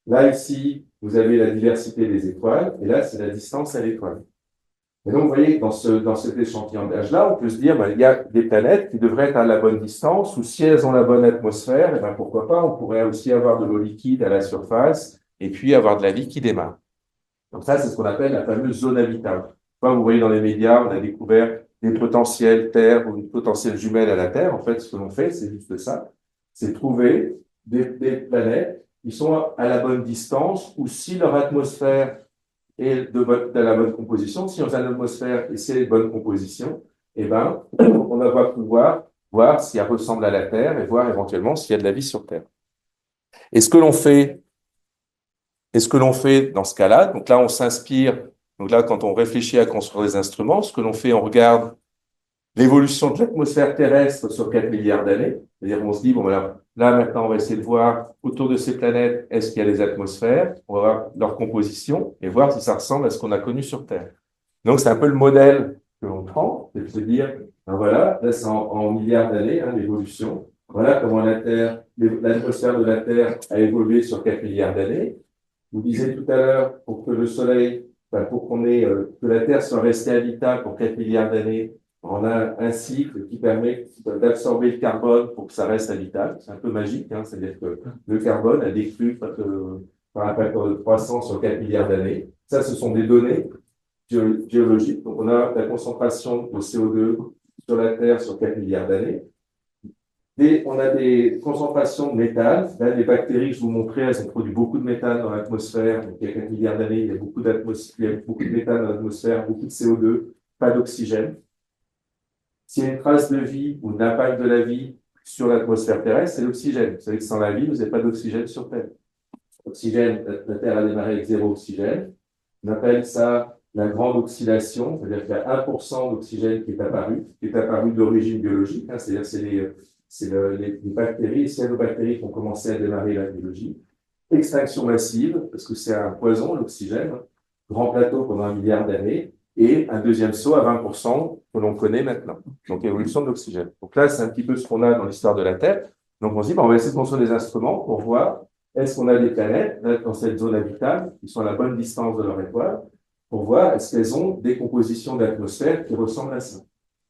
Là, ici, vous avez la diversité des étoiles. Et là, c'est la distance à l'étoile. Et donc, vous voyez, dans cet échantillonnage-là, on peut se dire, il y a des planètes qui devraient être à la bonne distance, ou si elles ont la bonne atmosphère, pourquoi pas, on pourrait aussi avoir de l'eau liquide à la surface, et puis avoir de la vie qui démarre. Donc ça, c'est ce qu'on appelle la fameuse zone habitable. Vous voyez dans les médias, on a découvert des potentiels Terre ou une potentielle jumelle à la Terre. En fait, ce que l'on fait, c'est juste ça. C'est trouver des planètes qui sont à la bonne distance, ou si leur atmosphère et de la bonne composition. Si on a l'atmosphère et c'est les bonnes compositions, on va pouvoir voir si elle ressemble à la Terre et voir éventuellement s'il y a de la vie sur Terre. Et ce que l'on fait dans ce cas-là, donc là, on s'inspire, donc là, quand on réfléchit à construire des instruments, ce que l'on fait, on regarde l'évolution de l'atmosphère terrestre sur 4 milliards d'années. C'est-à-dire, on se dit, bon, là, maintenant, on va essayer de voir autour de ces planètes, est-ce qu'il y a des atmosphères? On va voir leur composition et voir si ça ressemble à ce qu'on a connu sur Terre. Donc, c'est un peu le modèle que l'on prend, c'est de se dire, ben voilà, là, c'est en milliards d'années, hein, l'évolution. Voilà comment la Terre, l'atmosphère de la Terre a évolué sur 4 milliards d'années. Vous disiez tout à l'heure, pour que le Soleil, enfin, pour que la Terre soit restée habitable pour 4 milliards d'années, on a un cycle qui permet d'absorber le carbone pour que ça reste habitable. C'est un peu magique, hein, c'est-à-dire que le carbone a décru par un facteur de croissance sur 4 milliards d'années. Ça, ce sont des données géologiques. Donc, on a la concentration de CO2 sur la Terre sur 4 milliards d'années. Et on a des concentrations de méthane. Là, les bactéries que je vous montrais, elles ont produit beaucoup de méthane dans l'atmosphère. Donc, il y a 4 milliards d'années, il y a beaucoup de méthane dans l'atmosphère, beaucoup de CO2, pas d'oxygène. S'il y a une trace de vie ou d'impact de la vie sur l'atmosphère terrestre, c'est l'oxygène. Vous savez que sans la vie, vous n'avez pas d'oxygène sur Terre. Oxygène, la Terre a démarré avec 0 oxygène. On appelle ça la grande oxydation, c'est-à-dire qu'il y a 1% d'oxygène qui est apparu d'origine biologique, hein, c'est-à-dire c'est les bactéries, les cyanobactéries qui ont commencé à démarrer la biologie. Extinction massive, parce que c'est un poison, l'oxygène, grand plateau pendant 1 milliard d'années, et un deuxième saut à 20% que l'on connaît maintenant. Donc, évolution de l'oxygène. Donc là, c'est un petit peu ce qu'on a dans l'histoire de la Terre. Donc, on se dit, on va essayer de construire des instruments pour voir est-ce qu'on a des planètes là, dans cette zone habitable qui sont à la bonne distance de leur étoile, pour voir est-ce qu'elles ont des compositions d'atmosphère qui ressemblent à ça.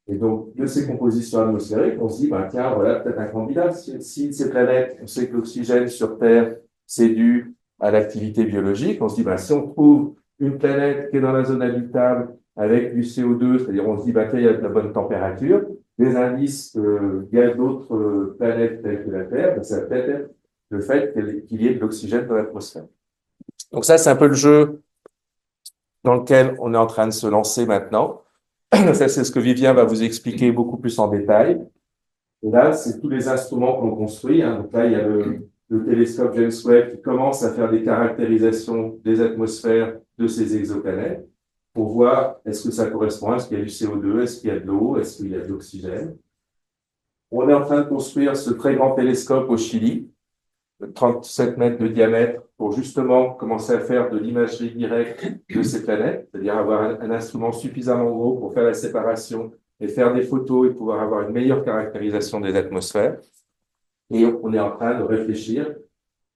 Et donc, de ces compositions atmosphériques, on se dit, ben, tiens, voilà peut-être un candidat. Si ces planètes, on sait que l'oxygène sur Terre, c'est dû à l'activité biologique, on se dit, ben, si on trouve une planète qui est dans la zone habitable avec du CO2, c'est-à-dire on se dit, ben, tiens, il y a de la bonne température, les indices qu'il y a d'autres planètes telles que la Terre, ben, ça va peut-être être le fait qu'il y ait de l'oxygène dans l'atmosphère. Donc ça, c'est un peu le jeu dans lequel on est en train de se lancer maintenant. Ça, c'est ce que Vivien va vous expliquer beaucoup plus en détail. Et là, c'est tous les instruments qu'on construit. Hein. Donc là, il y a le télescope James Webb qui commence à faire des caractérisations des atmosphères de ces exoplanètes pour voir est-ce que ça correspond, est-ce qu'il y a du CO2, est-ce qu'il y a de l'eau, est-ce qu'il y a de l'oxygène. On est en train de construire ce très grand télescope au Chili, 37 mètres de diamètre, pour justement commencer à faire de l'imagerie directe de ces planètes, c'est-à-dire avoir un instrument suffisamment gros pour faire la séparation et faire des photos et pouvoir avoir une meilleure caractérisation des atmosphères. Et on est en train de réfléchir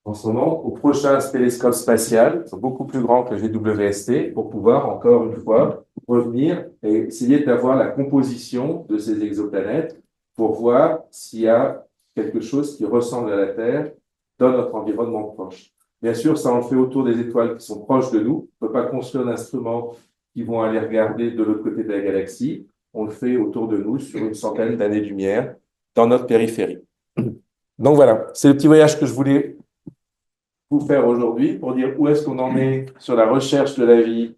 en ce moment au prochain télescope spatial, beaucoup plus grand que le GWST, pour pouvoir encore une fois revenir et essayer d'avoir la composition de ces exoplanètes pour voir s'il y a quelque chose qui ressemble à la Terre dans notre environnement proche. Bien sûr, ça on le fait autour des étoiles qui sont proches de nous. On ne peut pas construire d'instruments qui vont aller regarder de l'autre côté de la galaxie. On le fait autour de nous sur une centaine d'années-lumière dans notre périphérie. Donc voilà, c'est le petit voyage que je voulais vous faire aujourd'hui pour dire où est-ce qu'on en est sur la recherche de la vie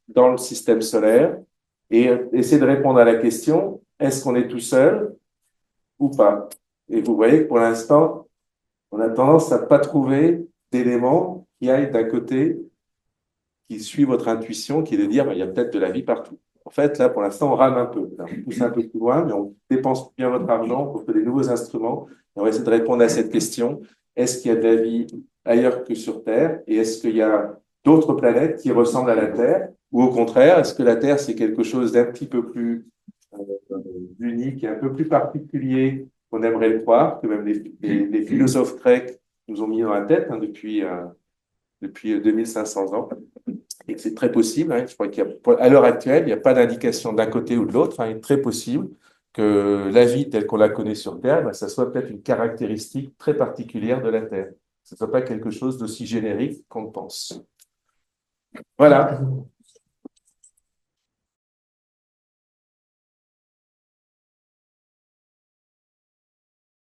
dans le système solaire et essayer de répondre à la question, est-ce qu'on est tout seul ou pas? Et vous voyez que pour l'instant, on a tendance à ne pas trouver d'éléments qui aillent d'un côté, qui suit votre intuition, qui est de dire, il y a peut-être de la vie partout. En fait, là, pour l'instant, on rame un peu. On pousse un peu plus loin, mais on dépense bien votre argent pour faire des nouveaux instruments. Et on va essayer de répondre à cette question. Est-ce qu'il y a de la vie ailleurs que sur Terre? Et est-ce qu'il y a d'autres planètes qui ressemblent à la Terre? Ou au contraire, est-ce que la Terre, c'est quelque chose d'un petit peu plus unique et un peu plus particulier qu'on aimerait le croire, que même les philosophes grecs nous ont mis dans la tête hein, depuis 2500 ans, et que c'est très possible. Hein, je crois qu'à l'heure actuelle, il n'y a pas d'indication d'un côté ou de l'autre. Hein, il est très possible que la vie telle qu'on la connaît sur Terre, ben, ça soit peut-être une caractéristique très particulière de la Terre. Ce ne soit pas quelque chose d'aussi générique qu'on le pense. Voilà.